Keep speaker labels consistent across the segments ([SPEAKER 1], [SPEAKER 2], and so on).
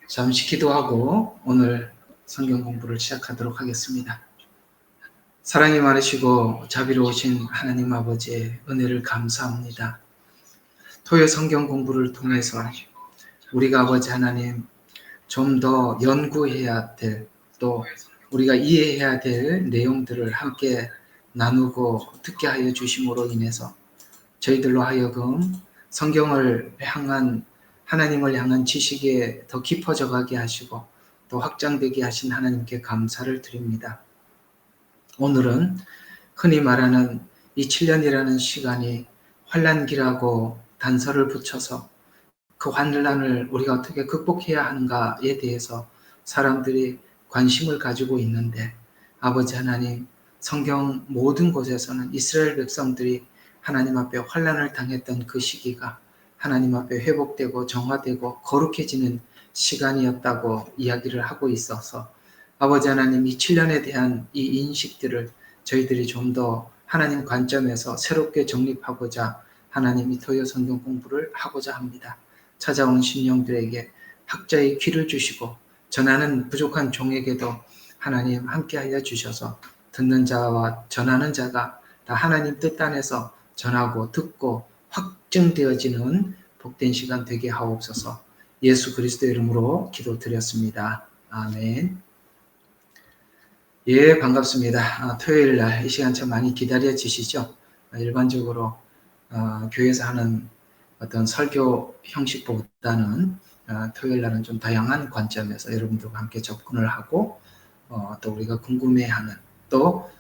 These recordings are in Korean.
[SPEAKER 1] 잠시 기도하고 오늘 성경 공부를 시작하도록 하겠습니다. 사랑이 많으시고 자비로우신 하나님 아버지의 은혜를 감사합니다. 토요 성경 공부를 통해서 우리가 아버지 하나님 좀 더 연구해야 될, 또 우리가 이해해야 될 내용들을 함께 나누고 듣게 하여 주심으로 인해서 저희들로 하여금 성경을 향한, 하나님을 향한 지식에 더 깊어져 가게 하시고 또 확장되게 하신 하나님께 감사를 드립니다. 오늘은 흔히 말하는 이 7년이라는 시간이 환난기라고 단서를 붙여서 그 환난을 우리가 어떻게 극복해야 하는가에 대해서 사람들이 관심을 가지고 있는데, 아버지 하나님, 성경 모든 곳에서는 이스라엘 백성들이 하나님 앞에 환난을 당했던 그 시기가 하나님 앞에 회복되고 정화되고 거룩해지는 시간이었다고 이야기를 하고 있어서, 아버지 하나님, 이 7년에 대한 이 인식들을 저희들이 좀 더 하나님 관점에서 새롭게 정립하고자 하나님 이 토요 성경 공부를 하고자 합니다. 찾아온 신령들에게 학자의 귀를 주시고 전하는 부족한 종에게도 하나님 함께하여 주셔서 듣는 자와 전하는 자가 다 하나님 뜻 안에서 전하고 듣고 확증되어지는 복된 시간 되게 하옵소서. 예수 그리스도의 이름으로 기도드렸습니다. 아멘. 예, 반갑습니다. 토요일 날 이 시간 참 많이 기다려지시죠? 일반적으로 교회에서 하는 어떤 설교 형식보다는 토요일 날은 좀 다양한 관점에서 여러분들과 함께 접근을 하고 또 우리가 궁금해하는, 또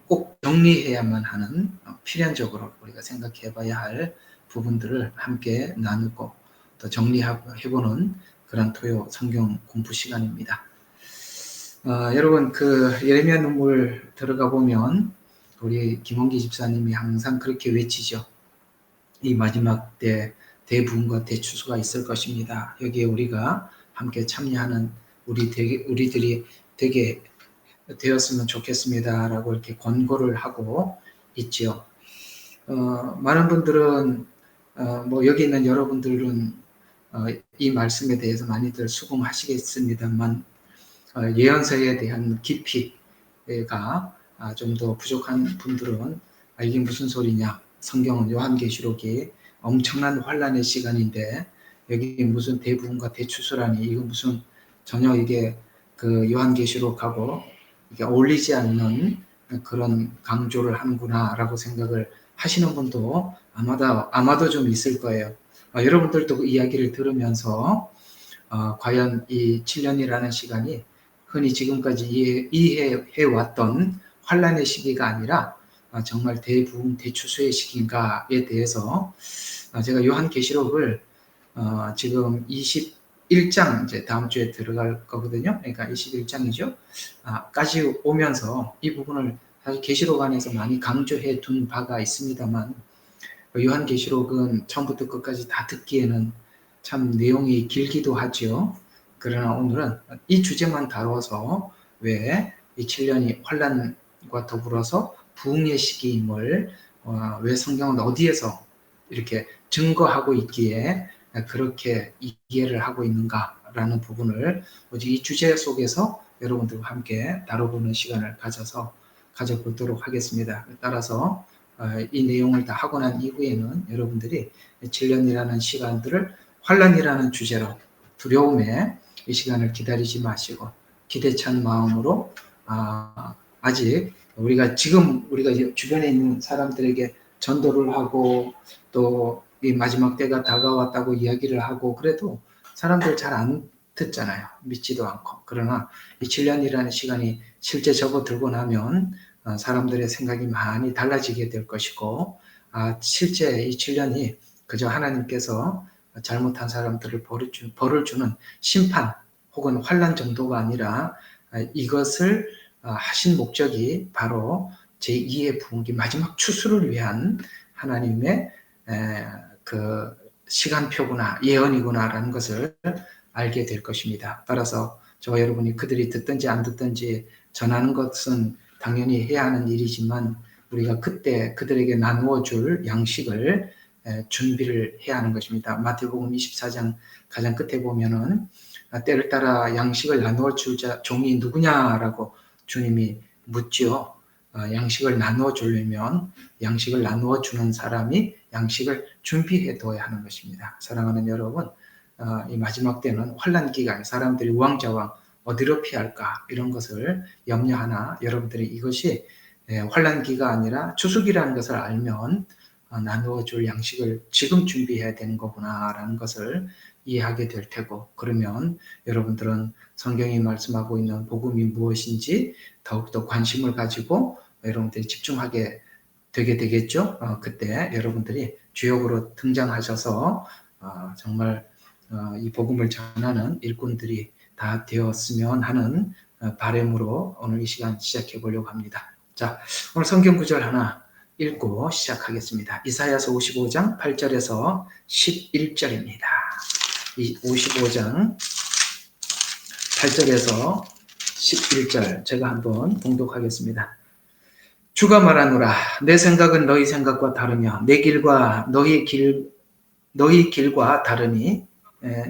[SPEAKER 1] 꼭 정리해야만 하는, 필연적으로 우리가 생각해봐야 할 부분들을 함께 나누고 또 정리해보는 그런 토요 성경 공부 시간입니다. 여러분, 그 예레미야 눈물 들어가 보면 우리 김원기 집사님이 항상 그렇게 외치죠. 이 마지막 때 대부흥과 대추수가 있을 것입니다. 여기에 우리가 함께 참여하는 우리들이 되게 되었으면 좋겠습니다라고 이렇게 권고를 하고 있지요. 많은 분들은 뭐 여기 있는 여러분들은 이 말씀에 대해서 많이들 수긍하시겠습니다만, 예언서에 대한 깊이가 좀 더 부족한 분들은 이게 무슨 소리냐, 성경은 요한계시록이 엄청난 환란의 시간인데 여기 무슨 대부흥과 대추수라니, 이거 무슨 전혀 이게 그 요한계시록하고 이게 어울리지 않는 그런 강조를 하는구나라고 생각을 하시는 분도 아마도 좀 있을 거예요. 여러분들도 그 이야기를 들으면서 과연 이 7년이라는 시간이 흔히 지금까지 이해해왔던 환란의 시기가 아니라 정말 대부흥 대추수의 시기인가에 대해서 제가 요한계시록을 지금 21장 이제 다음 주에 들어갈 거거든요. 그러니까 21장이죠. 까지 오면서 이 부분을 사실 계시록 안에서 많이 강조해 둔 바가 있습니다만, 요한계시록은 처음부터 끝까지 다 듣기에는 참 내용이 길기도 하죠. 그러나 오늘은 이 주제만 다뤄서 왜 이 7년이 환란과 더불어서 부흥의 시기임을 왜 성경은 어디에서 이렇게 증거하고 있기에 그렇게 이해를 하고 있는가라는 부분을 오직 이 주제 속에서 여러분들과 함께 다뤄보는 시간을 가져보도록 하겠습니다. 따라서 이 내용을 다 하고 난 이후에는 여러분들이 7년이라는 시간들을 환란이라는 주제로 두려움에 이 시간을 기다리지 마시고 기대찬 마음으로 아직 우리가 주변에 있는 사람들에게 전도를 하고 또 이 마지막 때가 다가왔다고 이야기를 하고 그래도 사람들 잘 안 듣잖아요. 믿지도 않고. 그러나 이 7년이라는 시간이 실제 접어들고 나면 사람들의 생각이 많이 달라지게 될 것이고, 실제 이 7년이 그저 하나님께서 잘못한 사람들을 벌을 주는 심판 혹은 환란 정도가 아니라 이것을 하신 목적이 바로 제2의 부흥기 마지막 추수를 위한 하나님의 그 시간표구나, 예언이구나라는 것을 알게 될 것입니다. 따라서 저와 여러분이 그들이 듣든지 안 듣든지 전하는 것은 당연히 해야 하는 일이지만 우리가 그때 그들에게 나누어 줄 양식을 준비를 해야 하는 것입니다. 마태복음 24장 가장 끝에 보면은 때를 따라 양식을 나누어 줄 종이 누구냐라고 주님이 묻죠. 양식을 나누어 주려면 양식을 나누어 주는 사람이 양식을 준비해 둬야 하는 것입니다. 사랑하는 여러분, 이 마지막 때는 환난 기간, 사람들이 우왕좌왕 어디로 피할까 이런 것을 염려하나 여러분들이 이것이 환난 기가 아니라 추수기라는 것을 알면 나누어 줄 양식을 지금 준비해야 되는 거구나라는 것을 이해하게 될 테고, 그러면 여러분들은 성경이 말씀하고 있는 복음이 무엇인지 더욱더 관심을 가지고 여러분들이 집중하게 되게 되겠죠. 그때 여러분들이 주역으로 등장하셔서 정말 이 복음을 전하는 일꾼들이 다 되었으면 하는 바람으로 오늘 이 시간 시작해 보려고 합니다. 자, 오늘 성경 구절 하나 읽고 시작하겠습니다. 이사야서 55장 8절에서 11절입니다. 55장 8절에서 11절 제가 한번 봉독하겠습니다. 주가 말하노라, 내 생각은 너희 생각과 다르며 내 길과 너희 길과 다르니,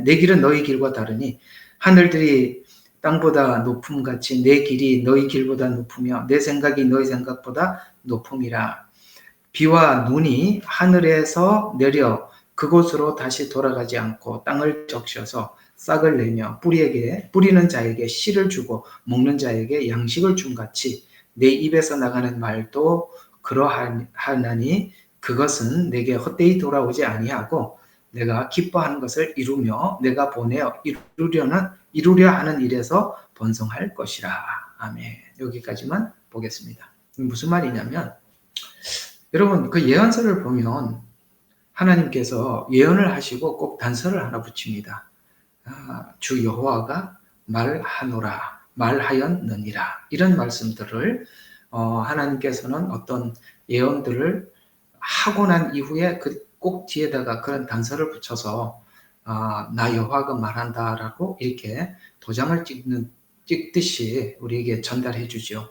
[SPEAKER 1] 내 길은 너희 길과 다르니 하늘들이 땅보다 높음같이 내 길이 너희 길보다 높으며 내 생각이 너희 생각보다 높음이라. 비와 눈이 하늘에서 내려 그곳으로 다시 돌아가지 않고 땅을 적셔서 싹을 내며 뿌리는 자에게 씨를 주고 먹는 자에게 양식을 준 같이 내 입에서 나가는 말도 그러하나니 그것은 내게 헛되이 돌아오지 아니하고 내가 기뻐하는 것을 이루며 내가 보내어 이루려 하는 일에서 번성할 것이라. 아멘. 여기까지만 보겠습니다. 무슨 말이냐면, 여러분 그 예언서를 보면 하나님께서 예언을 하시고 꼭 단서를 하나 붙입니다. 주 여호와가 말하였느니라. 이런 말씀들을 하나님께서는 어떤 예언들을 하고 난 이후에 꼭 뒤에다가 그런 단서를 붙여서 나 여호와가 말한다라고 이렇게 도장을 찍듯이 우리에게 전달해 주죠.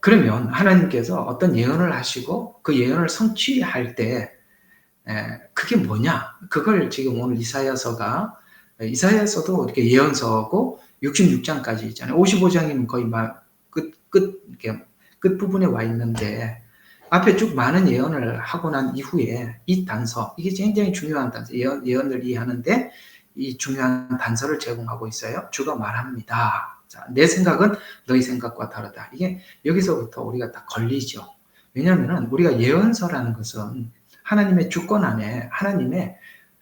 [SPEAKER 1] 그러면 하나님께서 어떤 예언을 하시고 그 예언을 성취할 때 그게 뭐냐? 그걸 지금 오늘 이사야서도 이렇게 예언서고 66장까지 있잖아요. 55장이면 거의 막 끝 부분에 와 있는데 앞에 쭉 많은 예언을 하고 난 이후에 이 단서, 이게 굉장히 중요한 단서, 예언을 이해하는데 이 중요한 단서를 제공하고 있어요. 주가 말합니다. 자, 내 생각은 너희 생각과 다르다. 이게 여기서부터 우리가 다 걸리죠. 왜냐하면 우리가 예언서라는 것은 하나님의 주권 안에 하나님의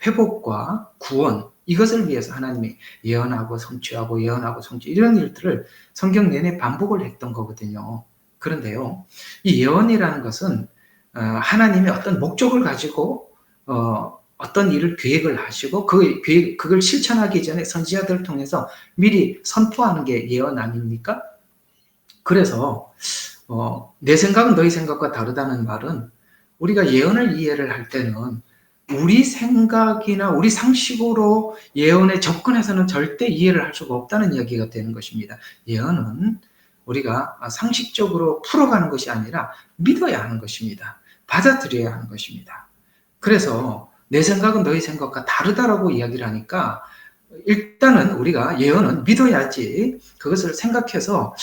[SPEAKER 1] 회복과 구원, 이것을 위해서 하나님이 예언하고 성취하고 이런 일들을 성경 내내 반복을 했던 거거든요. 그런데요, 이 예언이라는 것은 하나님이 어떤 목적을 가지고 어떤 일을 계획을 하시고 그걸 실천하기 전에 선지자들을 통해서 미리 선포하는 게 예언 아닙니까? 그래서 내 생각은 너희 생각과 다르다는 말은 우리가 예언을 이해를 할 때는 우리 생각이나 우리 상식으로 예언에 접근해서는 절대 이해를 할 수가 없다는 이야기가 되는 것입니다. 예언은 우리가 상식적으로 풀어가는 것이 아니라 믿어야 하는 것입니다. 받아들여야 하는 것입니다. 그래서 내 생각은 너희 생각과 다르다라고 이야기를 하니까 일단은 우리가 예언은 믿어야지 그것을 생각해서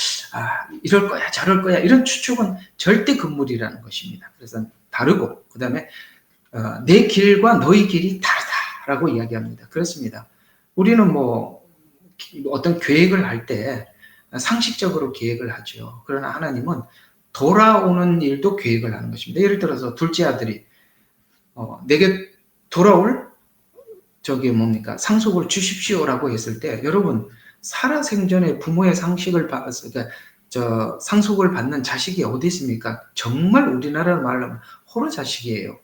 [SPEAKER 1] 이럴 거야 저럴 거야 이런 추측은 절대 금물이라는 것입니다. 그래서 다르고, 그 다음에 내 길과 너희 길이 다르다라고 이야기합니다. 그렇습니다. 우리는 뭐 어떤 계획을 할 때 상식적으로 계획을 하죠. 그러나 하나님은 돌아오는 일도 계획을 하는 것입니다. 예를 들어서 둘째 아들이 내게 돌아올 상속을 주십시오라고 했을 때, 여러분 살아생전에 부모의 상속을 받는 자식이 어디 있습니까? 정말 우리나라 말로 하면 호로 자식이에요.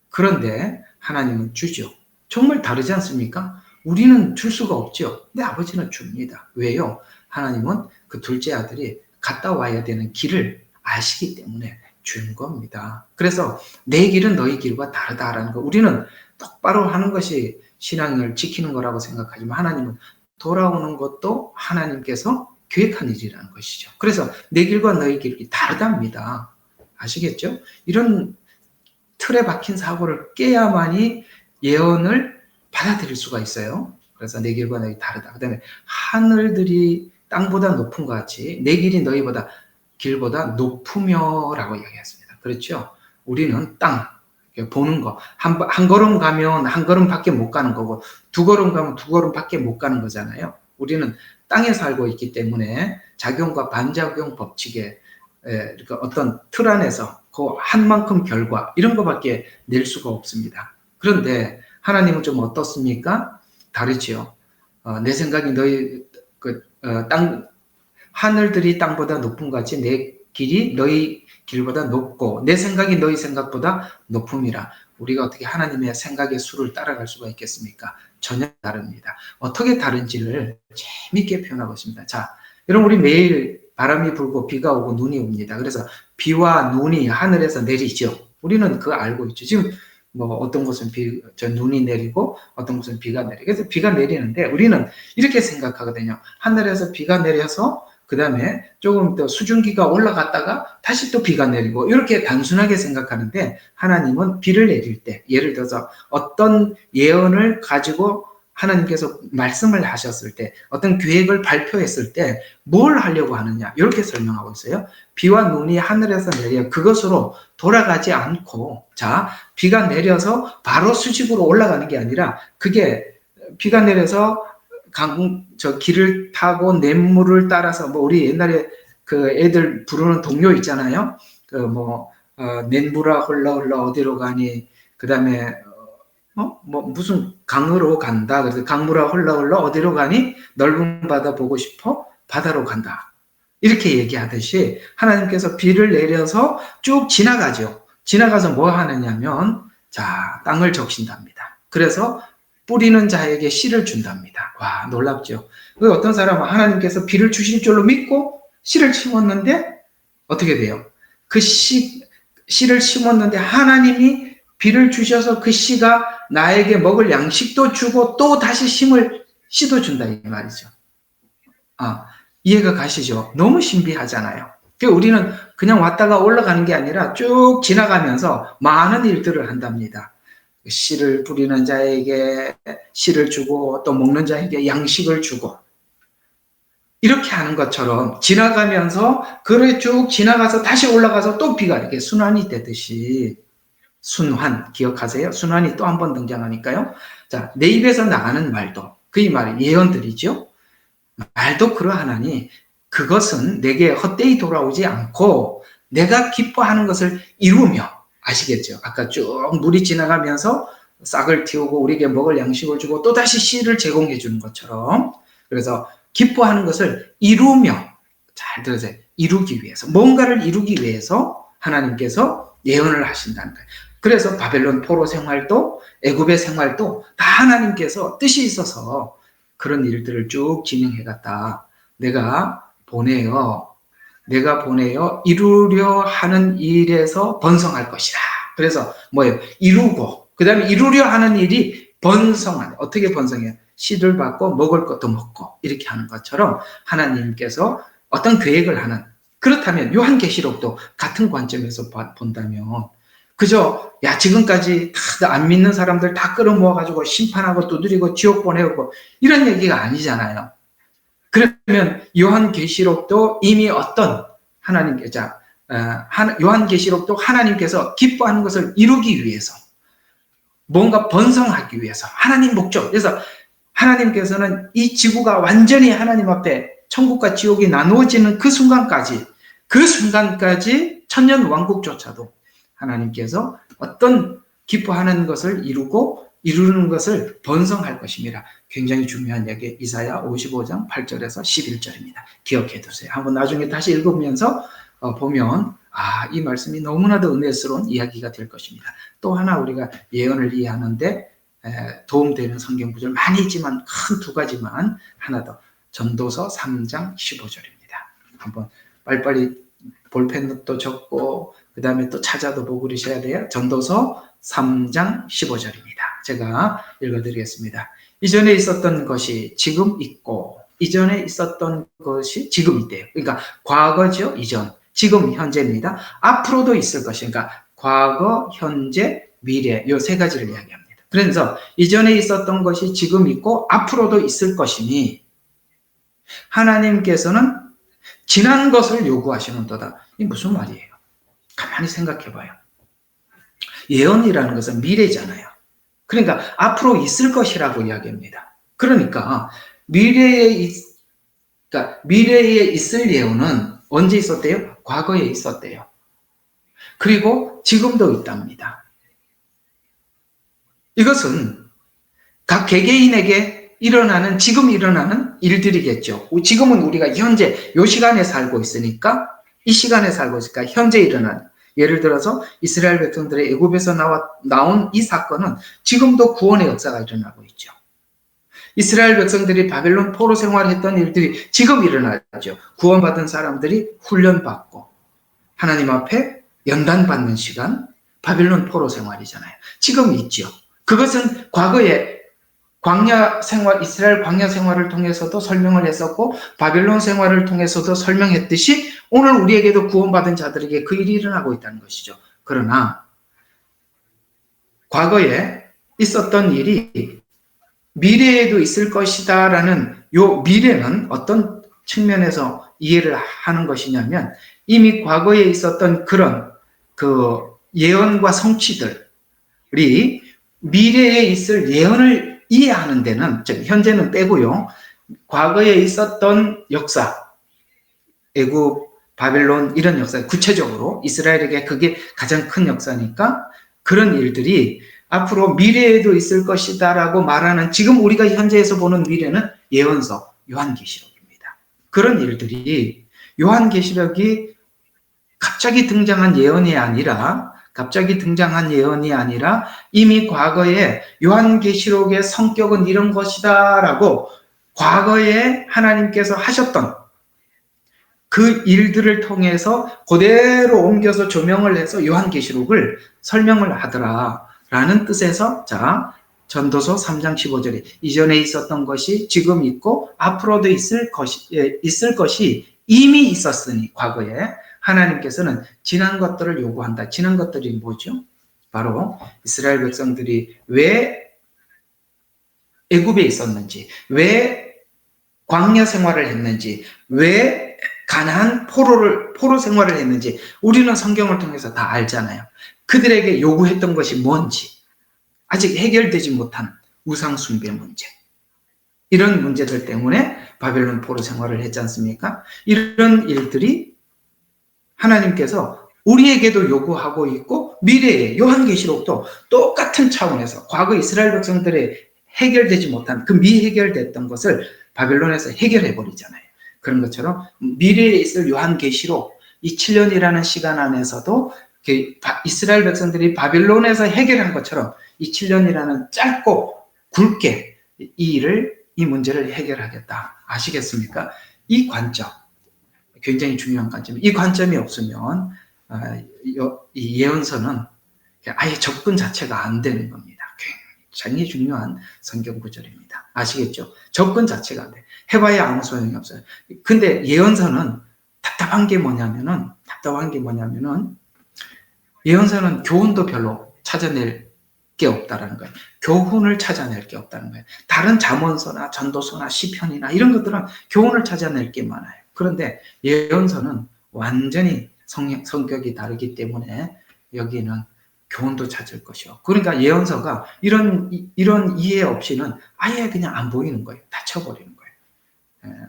[SPEAKER 1] 그런데 하나님은 주죠. 정말 다르지 않습니까? 우리는 줄 수가 없죠. 근데 아버지는 줍니다. 왜요? 하나님은 그 둘째 아들이 갔다 와야 되는 길을 아시기 때문에 준 겁니다. 그래서 내 길은 너희 길과 다르다라는 거, 우리는 똑바로 하는 것이 신앙을 지키는 거라고 생각하지만 하나님은 돌아오는 것도 하나님께서 계획한 일이라는 것이죠. 그래서 내 길과 너희 길이 다르답니다. 아시겠죠? 이런 틀에 박힌 사고를 깨야만이 예언을 받아들일 수가 있어요. 그래서 내 길과 너희 다르다. 그 다음에 하늘들이 땅보다 높은 것 같이 내 길이 너희보다 길보다 높으며라고 이야기했습니다. 그렇죠? 우리는 땅, 보는 거. 한 걸음 가면 한 걸음밖에 못 가는 거고, 두 걸음 가면 두 걸음밖에 못 가는 거잖아요. 우리는 땅에 살고 있기 때문에 작용과 반작용 법칙에 그러니까 어떤 틀 안에서 그 한 만큼 결과 이런 거밖에 낼 수가 없습니다. 그런데 하나님은 좀 어떻습니까? 다르지요. 내 생각이 너희 땅 하늘들이 땅보다 높은 것 같이 내 길이 너희 길보다 높고 내 생각이 너희 생각보다 높음이라. 우리가 어떻게 하나님의 생각의 수를 따라갈 수가 있겠습니까? 전혀 다릅니다. 어떻게 다른지를 재밌게 표현하고 있습니다. 자, 여러분 우리 매일 바람이 불고 비가 오고 눈이 옵니다. 그래서 비와 눈이 하늘에서 내리죠. 우리는 그거 알고 있죠. 지금 뭐 어떤 곳은 눈이 내리고 어떤 곳은 비가 내리고 그래서 비가 내리는데 우리는 이렇게 생각하거든요. 하늘에서 비가 내려서 그 다음에 조금 더 수증기가 올라갔다가 다시 또 비가 내리고 이렇게 단순하게 생각하는데 하나님은 비를 내릴 때 예를 들어서 어떤 예언을 가지고 하나님께서 말씀을 하셨을 때 어떤 계획을 발표했을 때 뭘 하려고 하느냐 이렇게 설명하고 있어요. 비와 눈이 하늘에서 내려 그것으로 돌아가지 않고 자 비가 내려서 바로 수직으로 올라가는 게 아니라 그게 비가 내려서 길을 타고 냇물을 따라서 뭐 우리 옛날에 그 애들 부르는 동요 있잖아요. 냇물아 흘러 어디로 가니 그 다음에 무슨 강으로 간다. 그래서 강물아 흘러 어디로 가니 넓은 바다 보고 싶어 바다로 간다. 이렇게 얘기하듯이 하나님께서 비를 내려서 쭉 지나가죠. 지나가서 뭐 하느냐면 자 땅을 적신답니다. 그래서 뿌리는 자에게 씨를 준답니다. 와 놀랍죠. 어떤 사람은 하나님께서 비를 주실 줄로 믿고 씨를 심었는데 어떻게 돼요? 그 씨를 심었는데 하나님이 비를 주셔서 그 씨가 나에게 먹을 양식도 주고 또 다시 씨도 준다 이 말이죠. 이해가 가시죠? 너무 신비하잖아요. 우리는 그냥 왔다가 올라가는 게 아니라 쭉 지나가면서 많은 일들을 한답니다. 씨를 뿌리는 자에게 씨를 주고 또 먹는 자에게 양식을 주고 이렇게 하는 것처럼 지나가면서 그를 쭉 지나가서 다시 올라가서 또 비가 이렇게 순환이 되듯이 순환 기억하세요? 순환이 또 한 번 등장하니까요. 자, 내 입에서 나가는 말도 그 말이 예언들이죠. 말도 그러하나니 그것은 내게 헛되이 돌아오지 않고 내가 기뻐하는 것을 이루며 아시겠죠? 아까 쭉 물이 지나가면서 싹을 틔우고 우리에게 먹을 양식을 주고 또다시 씨를 제공해 주는 것처럼 그래서 기뻐하는 것을 이루며 잘 들으세요. 이루기 위해서 뭔가를 이루기 위해서 하나님께서 예언을 하신다는 거예요. 그래서 바벨론 포로 생활도 애굽의 생활도 다 하나님께서 뜻이 있어서 그런 일들을 쭉 진행해 갔다. 내가 보내어 이루려 하는 일에서 번성할 것이다. 그래서 뭐예요? 이루고 그 다음에 이루려 하는 일이 번성하는 어떻게 번성해요? 씨를 받고 먹을 것도 먹고 이렇게 하는 것처럼 하나님께서 어떤 계획을 하는 그렇다면 요한계시록도 같은 관점에서 본다면 그저 지금까지 다 안 믿는 사람들 다 끌어모아가지고 심판하고 두드리고 지옥 보내고 이런 얘기가 아니잖아요. 그러면 요한계시록도 이미 어떤 요한계시록도 하나님께서 기뻐하는 것을 이루기 위해서 뭔가 번성하기 위해서 하나님 목적 그래서 하나님께서는 이 지구가 완전히 하나님 앞에 천국과 지옥이 나누어지는 그 순간까지 천년 왕국조차도 하나님께서 어떤 기뻐하는 것을 이루는 것을 번성할 것입니다. 굉장히 중요한 얘기 이사야 55장 8절에서 11절입니다. 기억해 두세요. 한번 나중에 다시 읽으면서 보면 이 말씀이 너무나도 은혜스러운 이야기가 될 것입니다. 또 하나 우리가 예언을 이해하는데 도움되는 성경 구절 많이 있지만 큰 두 가지만 하나 더 전도서 3장 15절입니다. 한번 빨리빨리 볼펜도 적고 그 다음에 또 찾아도 보고 그러셔야 돼요. 전도서 3장 15절입니다. 제가 읽어드리겠습니다. 이전에 있었던 것이 지금 있고 이전에 있었던 것이 지금 있대요. 그러니까 과거죠. 이전. 지금 현재입니다. 앞으로도 있을 것이니까 과거, 현재, 미래 이 세 가지를 이야기합니다. 그래서 이전에 있었던 것이 지금 있고 앞으로도 있을 것이니 하나님께서는 지난 것을 요구하시는도다. 이게 무슨 말이에요? 가만히 생각해 봐요. 예언이라는 것은 미래잖아요. 그러니까 앞으로 있을 것이라고 이야기합니다. 그러니까 미래에 있을 예언은 언제 있었대요? 과거에 있었대요. 그리고 지금도 있답니다. 이것은 각 개개인에게 지금 일어나는 일들이겠죠. 지금은 우리가 현재 이 시간에 살고 있으니까 현재 일어나는, 예를 들어서 이스라엘 백성들의 애굽에서 나온 이 사건은 지금도 구원의 역사가 일어나고 있죠. 이스라엘 백성들이 바벨론 포로 생활했던 일들이 지금 일어나죠. 구원받은 사람들이 훈련받고 하나님 앞에 연단받는 시간, 바벨론 포로 생활이잖아요. 지금 있죠. 그것은 과거에 이스라엘 광야 생활을 통해서도 설명을 했었고 바벨론 생활을 통해서도 설명했듯이 오늘 우리에게도 구원받은 자들에게 그 일이 일어나고 있다는 것이죠. 그러나 과거에 있었던 일이 미래에도 있을 것이다 라는 요 미래는 어떤 측면에서 이해를 하는 것이냐면 이미 과거에 있었던 그런 그 예언과 성취들이 미래에 있을 예언을 이해하는 데는, 즉 현재는 빼고요, 과거에 있었던 역사, 애굽, 바벨론 이런 역사, 구체적으로 이스라엘에게 그게 가장 큰 역사니까 그런 일들이 앞으로 미래에도 있을 것이다 라고 말하는, 지금 우리가 현재에서 보는 미래는 예언서 요한계시록입니다. 그런 일들이 요한계시록이 갑자기 등장한 예언이 아니라 이미 과거에 요한계시록의 성격은 이런 것이다 라고 과거에 하나님께서 하셨던 그 일들을 통해서 그대로 옮겨서 조명을 해서 요한계시록을 설명을 하더라라는 뜻에서, 자, 전도서 3장 15절에 이전에 있었던 것이 지금 있고 앞으로도 있을 것이 이미 있었으니, 과거에 하나님께서는 지난 것들을 요구한다. 지난 것들이 뭐죠? 바로 이스라엘 백성들이 왜 애굽에 있었는지, 왜 광야 생활을 했는지, 왜 가나안 포로 생활을 했는지 우리는 성경을 통해서 다 알잖아요. 그들에게 요구했던 것이 뭔지, 아직 해결되지 못한 우상 숭배 문제, 이런 문제들 때문에 바벨론 포로 생활을 했지 않습니까? 이런 일들이 하나님께서 우리에게도 요구하고 있고 미래의 요한계시록도 똑같은 차원에서 과거 이스라엘 백성들의 해결되지 못한 그 미해결됐던 것을 바벨론에서 해결해버리잖아요. 그런 것처럼 미래에 있을 요한계시록, 이 7년이라는 시간 안에서도 이스라엘 백성들이 바벨론에서 해결한 것처럼 이 7년이라는 짧고 굵게 이 문제를 해결하겠다. 아시겠습니까? 이 관점, 굉장히 중요한 관점이에요. 이 관점이 없으면 이 예언서는 아예 접근 자체가 안 되는 겁니다. 굉장히 중요한 성경 구절입니다. 아시겠죠? 접근 자체가 안 돼. 해봐야 아무 소용이 없어요. 근데 예언서는 답답한 게 뭐냐면은 예언서는 교훈도 별로 찾아낼 게 없다라는 거예요. 교훈을 찾아낼 게 없다는 거예요. 다른 잠언서나 전도서나 시편이나 이런 것들은 교훈을 찾아낼 게 많아요. 그런데 예언서는 완전히 성격이 다르기 때문에 여기는 교훈도 찾을 것이요. 그러니까 예언서가 이런 이해 없이는 아예 그냥 안 보이는 거예요. 닫혀버리는 거예요.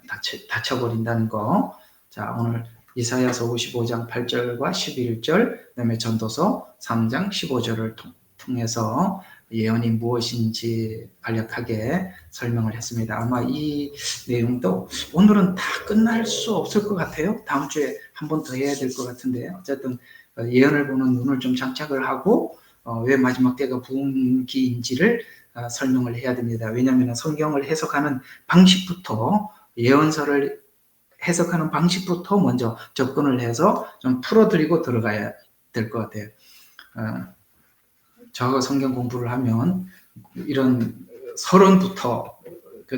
[SPEAKER 1] 닫혀버린다는 거. 자, 오늘 이사야서 55장 8절과 11절, 그다음에 전도서 3장 15절을 통해서 예언이 무엇인지 간략하게 설명을 했습니다. 아마 이 내용도 오늘은 다 끝날 수 없을 것 같아요. 다음 주에 한 번 더 해야 될 것 같은데, 어쨌든 예언을 보는 눈을 좀 장착을 하고 왜 마지막 때가 부흥기인지를 설명을 해야 됩니다. 왜냐하면 성경을 해석하는 방식부터, 예언서를 해석하는 방식부터 먼저 접근을 해서 좀 풀어드리고 들어가야 될 것 같아요. 저하고 성경 공부를 하면 이런 서론부터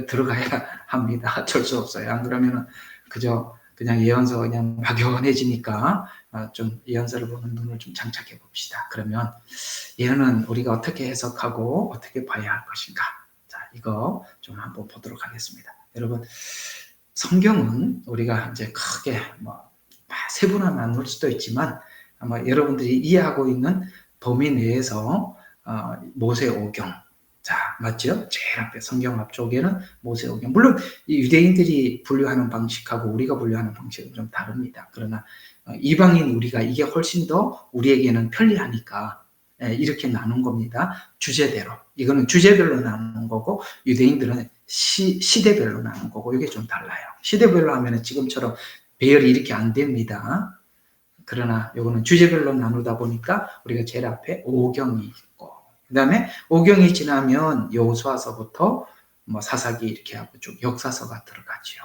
[SPEAKER 1] 들어가야 합니다. 어쩔 수 없어요. 안 그러면 그저 그냥 예언서가 그냥 막연해지니까 좀 예언서를 보는 눈을 좀 장착해 봅시다. 그러면 예언은 우리가 어떻게 해석하고 어떻게 봐야 할 것인가? 자, 이거 좀 한번 보도록 하겠습니다. 여러분, 성경은 우리가 이제 크게 세분화 나눌 수도 있지만 아마 여러분들이 이해하고 있는 범위 내에서 모세오경, 자, 맞죠? 제일 앞에 성경 앞쪽에는 모세오경. 물론 이 유대인들이 분류하는 방식하고 우리가 분류하는 방식은 좀 다릅니다. 그러나 이방인 우리가 이게 훨씬 더 우리에게는 편리하니까 이렇게 나눈 겁니다. 주제대로. 이거는 주제별로 나눈 거고 유대인들은 시대별로 나눈 거고 이게 좀 달라요. 시대별로 하면 지금처럼 배열이 이렇게 안 됩니다. 그러나 이거는 주제별로 나누다 보니까 우리가 제일 앞에 오경이 있고 그 다음에 오경이 지나면 여호수아서부터 사사기 이렇게 하고 쭉 역사서가 들어가죠.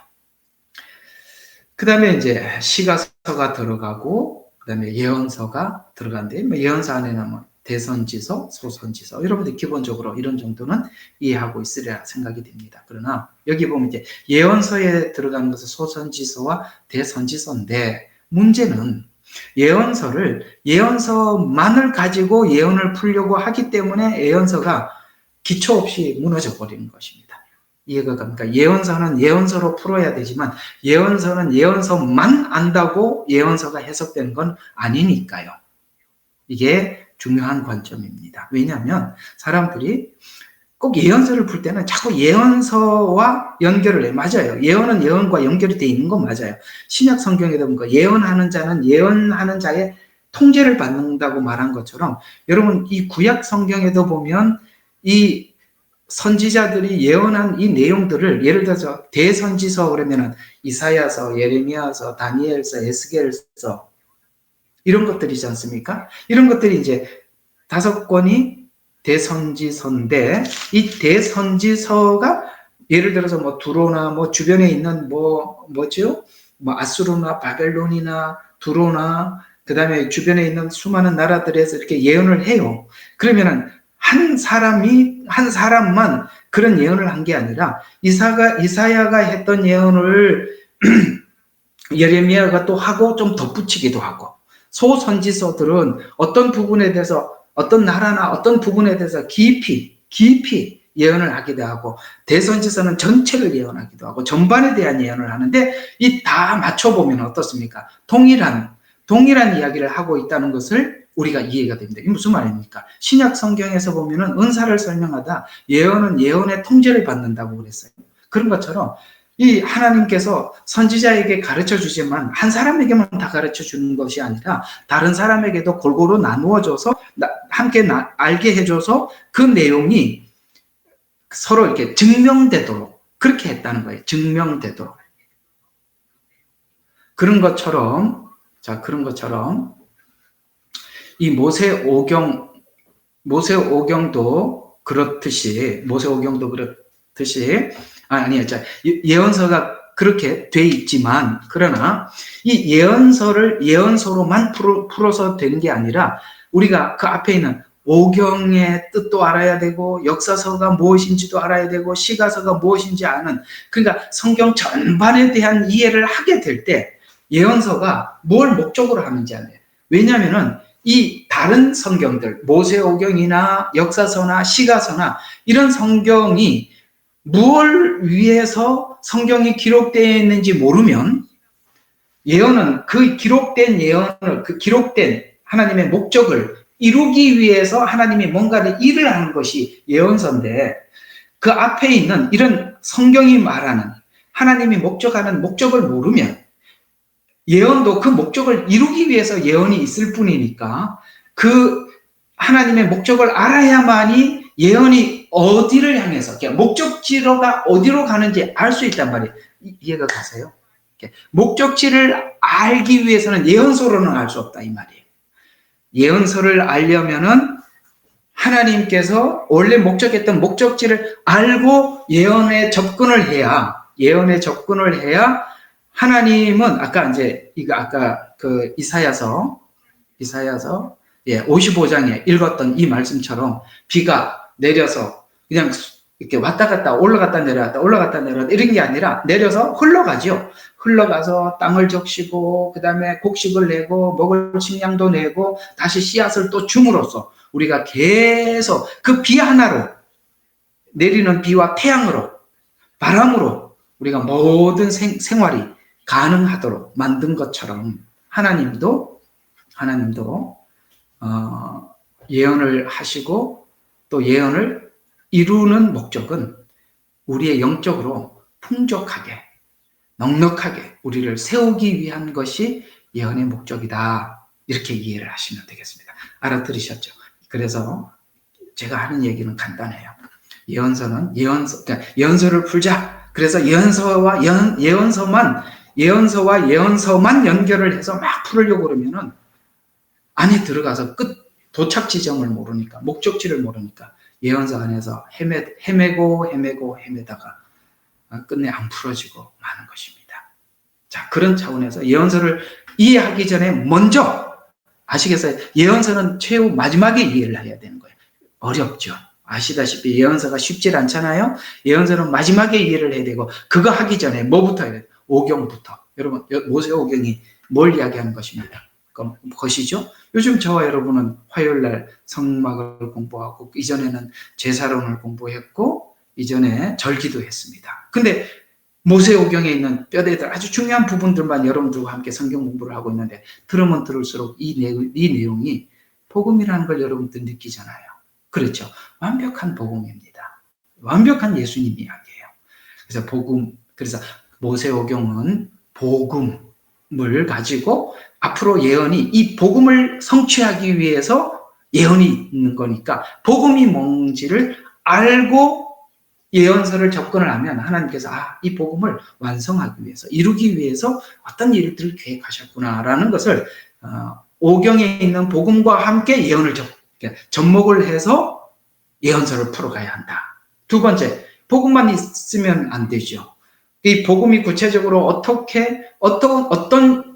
[SPEAKER 1] 그 다음에 이제 시가서가 들어가고 그 다음에 예언서가 들어가는데 예언서 안에는 대선지서, 소선지서 여러분들 기본적으로 이런 정도는 이해하고 있으리라 생각이 됩니다. 그러나 여기 보면 이제 예언서에 들어가는 것은 소선지서와 대선지서인데 문제는 예언서만을 가지고 예언을 풀려고 하기 때문에 예언서가 기초 없이 무너져 버리는 것입니다. 이해가 갑니까? 예언서는 예언서로 풀어야 되지만 예언서는 예언서만 안다고 예언서가 해석되는 건 아니니까요. 이게 중요한 관점입니다. 왜냐하면 사람들이 꼭 예언서를 풀 때는 자꾸 예언서와 연결을 해. 맞아요. 예언은 예언과 연결이 돼 있는 건 맞아요. 신약 성경에도 보니까 예언하는 자는 예언하는 자의 통제를 받는다고 말한 것처럼 여러분 이 구약 성경에도 보면 이 선지자들이 예언한 이 내용들을 예를 들어서 대선지서 그러면은 이사야서, 예레미야서, 다니엘서, 에스겔서 이런 것들이지 않습니까? 이런 것들이 이제 5권이 대선지서인데 이 대선지서가 예를 들어서 두로나 주변에 있는 뭐죠? 아수르나 바벨론이나 두로나 그다음에 주변에 있는 수많은 나라들에서 이렇게 예언을 해요. 그러면은 한 사람만 그런 예언을 한 게 아니라 이사야가 했던 예언을 예레미야가 또 하고 좀 덧붙이기도 하고 소선지서들은 어떤 부분에 대해서 어떤 나라나 어떤 부분에 대해서 깊이 예언을 하기도 하고 대선지서는 전체를 예언하기도 하고 전반에 대한 예언을 하는데 이 다 맞춰보면 어떻습니까? 동일한 이야기를 하고 있다는 것을 우리가 이해가 됩니다. 이게 무슨 말입니까? 신약 성경에서 보면은 은사를 설명하다 예언은 예언의 통제를 받는다고 그랬어요. 그런 것처럼 이 하나님께서 선지자에게 가르쳐 주지만 한 사람에게만 다 가르쳐 주는 것이 아니라 다른 사람에게도 골고루 나누어줘서 함께 알게 해줘서 그 내용이 서로 이렇게 증명되도록 그렇게 했다는 거예요. 증명되도록. 그런 것처럼 이 모세오경도 그렇듯이 예언서가 그렇게 돼 있지만 그러나 이 예언서를 예언서로만 풀어서 되는 게 아니라 우리가 그 앞에 있는 오경의 뜻도 알아야 되고 역사서가 무엇인지도 알아야 되고 시가서가 무엇인지 아는 그러니까 성경 전반에 대한 이해를 하게 될 때 예언서가 뭘 목적으로 하는지 알아요. 왜냐하면은 이 다른 성경들 모세오경이나 역사서나 시가서나 이런 성경이 무엇을 위해서 성경이 기록되어 있는지 모르면 예언은 그 기록된 하나님의 목적을 이루기 위해서 하나님이 뭔가를 일을 하는 것이 예언서인데 그 앞에 있는 이런 성경이 말하는 하나님이 목적하는 목적을 모르면 예언도 그 목적을 이루기 위해서 예언이 있을 뿐이니까 그 하나님의 목적을 알아야만이 예언이 어디를 향해서 목적지로가 어디로 가는지 알 수 있단 말이에요. 이해가 가세요? 목적지를 알기 위해서는 예언서로는 알 수 없다 이 말이에요. 예언서를 알려면은 하나님께서 원래 목적했던 목적지를 알고 예언에 접근을 해야 하나님은 아까 그 이사야서 55장에 읽었던 이 말씀처럼 비가 내려서 그냥 이렇게 왔다 갔다 올라갔다 내려갔다 올라갔다 내려갔다 이런 게 아니라 내려서 흘러가죠. 흘러가서 땅을 적시고 그 다음에 곡식을 내고 먹을 식량도 내고 다시 씨앗을 또 줌으로써 우리가 계속 그 비 하나로 내리는 비와 태양으로 바람으로 우리가 모든 생활이 가능하도록 만든 것처럼 하나님도 예언을 하시고 또 예언을 이루는 목적은 우리의 영적으로 풍족하게 넉넉하게 우리를 세우기 위한 것이 예언의 목적이다. 이렇게 이해를 하시면 되겠습니다. 알아들으셨죠? 그래서 제가 하는 얘기는 간단해요. 예언서는 그러니까 예언서를 풀자. 그래서 예언서와 예언서만 연결을 해서 막 풀으려고 그러면은 안에 들어가서 도착 지점을 모르니까, 목적지를 모르니까 예언서 안에서 헤매다가 끝내 안 풀어지고 마는 것입니다. 자, 그런 차원에서 예언서를 이해하기 전에 먼저 아시겠어요? 예언서는 최후 마지막에 이해를 해야 되는 거예요. 어렵죠. 아시다시피 예언서가 쉽지 않잖아요. 예언서는 마지막에 이해를 해야 되고 그거 하기 전에 뭐부터 해야 돼요? 오경부터. 여러분 모세 오경이 뭘 이야기하는 것입니다. 그럼 보시죠. 요즘 저와 여러분은 화요일날 성막을 공부하고 이전에는 제사론을 공부했고 이전에 절기도 했습니다. 근데 모세오경에 있는 뼈대들 아주 중요한 부분들만 여러분들과 함께 성경 공부를 하고 있는데 들으면 들을수록 이 내용이 복음이라는 걸 여러분들 느끼잖아요. 그렇죠. 완벽한 복음입니다. 완벽한 예수님 이야기예요. 그래서 모세오경은 복음을 가지고 앞으로 예언이 이 복음을 성취하기 위해서 예언이 있는 거니까 복음이 뭔지를 알고 예언서를 접근을 하면 하나님께서 이 복음을 완성하기 위해서 이루기 위해서 어떤 일들을 계획하셨구나라는 것을 오경에 있는 복음과 함께 예언을 접목을 해서 예언서를 풀어가야 한다. 두 번째, 복음만 있으면 안 되죠. 이 복음이 구체적으로 어떤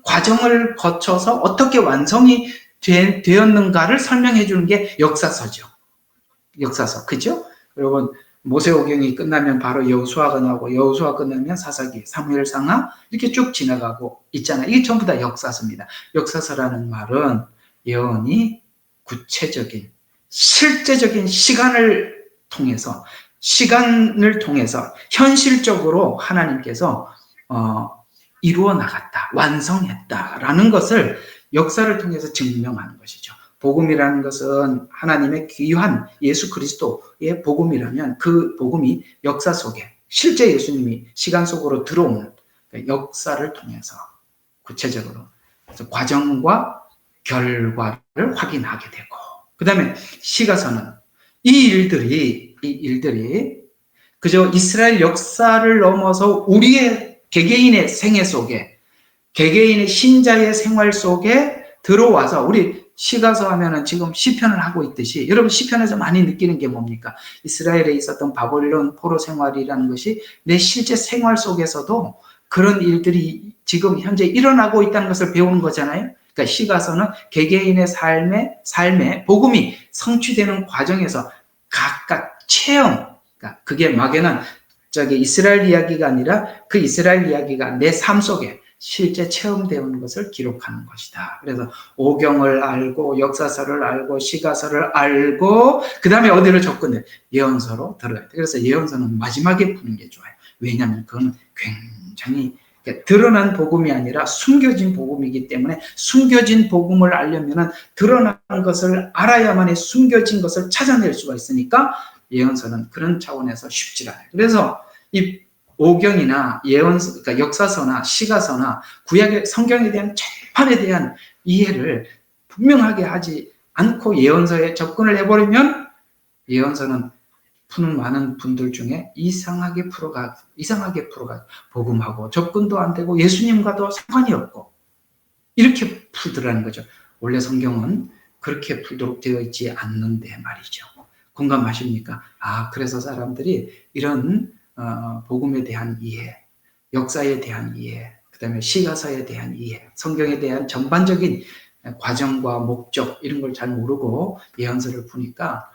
[SPEAKER 1] 과정을 거쳐서 어떻게 완성이 되었는가를 설명해 주는 게 역사서죠. 역사서, 그죠? 여러분 모세오경이 끝나면 바로 여호수아가 나오고 여호수아 끝나면 사사기, 사무엘상하 이렇게 쭉 지나가고 있잖아요. 이게 전부 다 역사서입니다. 역사서라는 말은 예언이 구체적인 실제적인 시간을 통해서 현실적으로 하나님께서 이루어 나갔다, 완성했다라는 것을 역사를 통해서 증명하는 것이죠. 복음이라는 것은 하나님의 귀한 예수 그리스도의 복음이라면 그 복음이 역사 속에 실제 예수님이 시간 속으로 들어오는 역사를 통해서 구체적으로 과정과 결과를 확인하게 되고 그 다음에 시가서는 이 일들이 그저 이스라엘 역사를 넘어서 우리의 개개인의 생애 속에 개개인의 신자의 생활 속에 들어와서 우리 시가서 하면은 지금 시편을 하고 있듯이 여러분 시편에서 많이 느끼는 게 뭡니까? 이스라엘에 있었던 바벨론 포로 생활이라는 것이 내 실제 생활 속에서도 그런 일들이 지금 현재 일어나고 있다는 것을 배우는 거잖아요. 그러니까 시가서는 개개인의 삶에 복음이 성취되는 과정에서 각각 체험, 그러니까 그게 막에는 이스라엘 이야기가 아니라 그 이스라엘 이야기가 내 삶 속에 실제 체험되는 것을 기록하는 것이다. 그래서 오경을 알고 역사서를 알고 시가서를 알고 그 다음에 어디를 접근해? 예언서로 들어가야 돼. 그래서 예언서는 마지막에 푸는 게 좋아요. 왜냐하면 그건 굉장히 드러난 복음이 아니라 숨겨진 복음이기 때문에 숨겨진 복음을 알려면 드러난 것을 알아야만이 숨겨진 것을 찾아낼 수가 있으니까 예언서는 그런 차원에서 쉽지 않아요. 그래서 이 오경이나 예언서, 그러니까 역사서나 시가서나 구약의 성경에 대한 전반에 대한 이해를 분명하게 하지 않고 예언서에 접근을 해버리면 예언서는 푸는 많은 분들 중에 이상하게 풀어가 복음하고 접근도 안 되고 예수님과도 상관이 없고 이렇게 풀더라는 거죠. 원래 성경은 그렇게 풀도록 되어 있지 않는데 말이죠. 공감하십니까? 그래서 사람들이 이런 복음에 대한 이해, 역사에 대한 이해, 그 다음에 시가서에 대한 이해, 성경에 대한 전반적인 과정과 목적 이런 걸 잘 모르고 예언서를 푸니까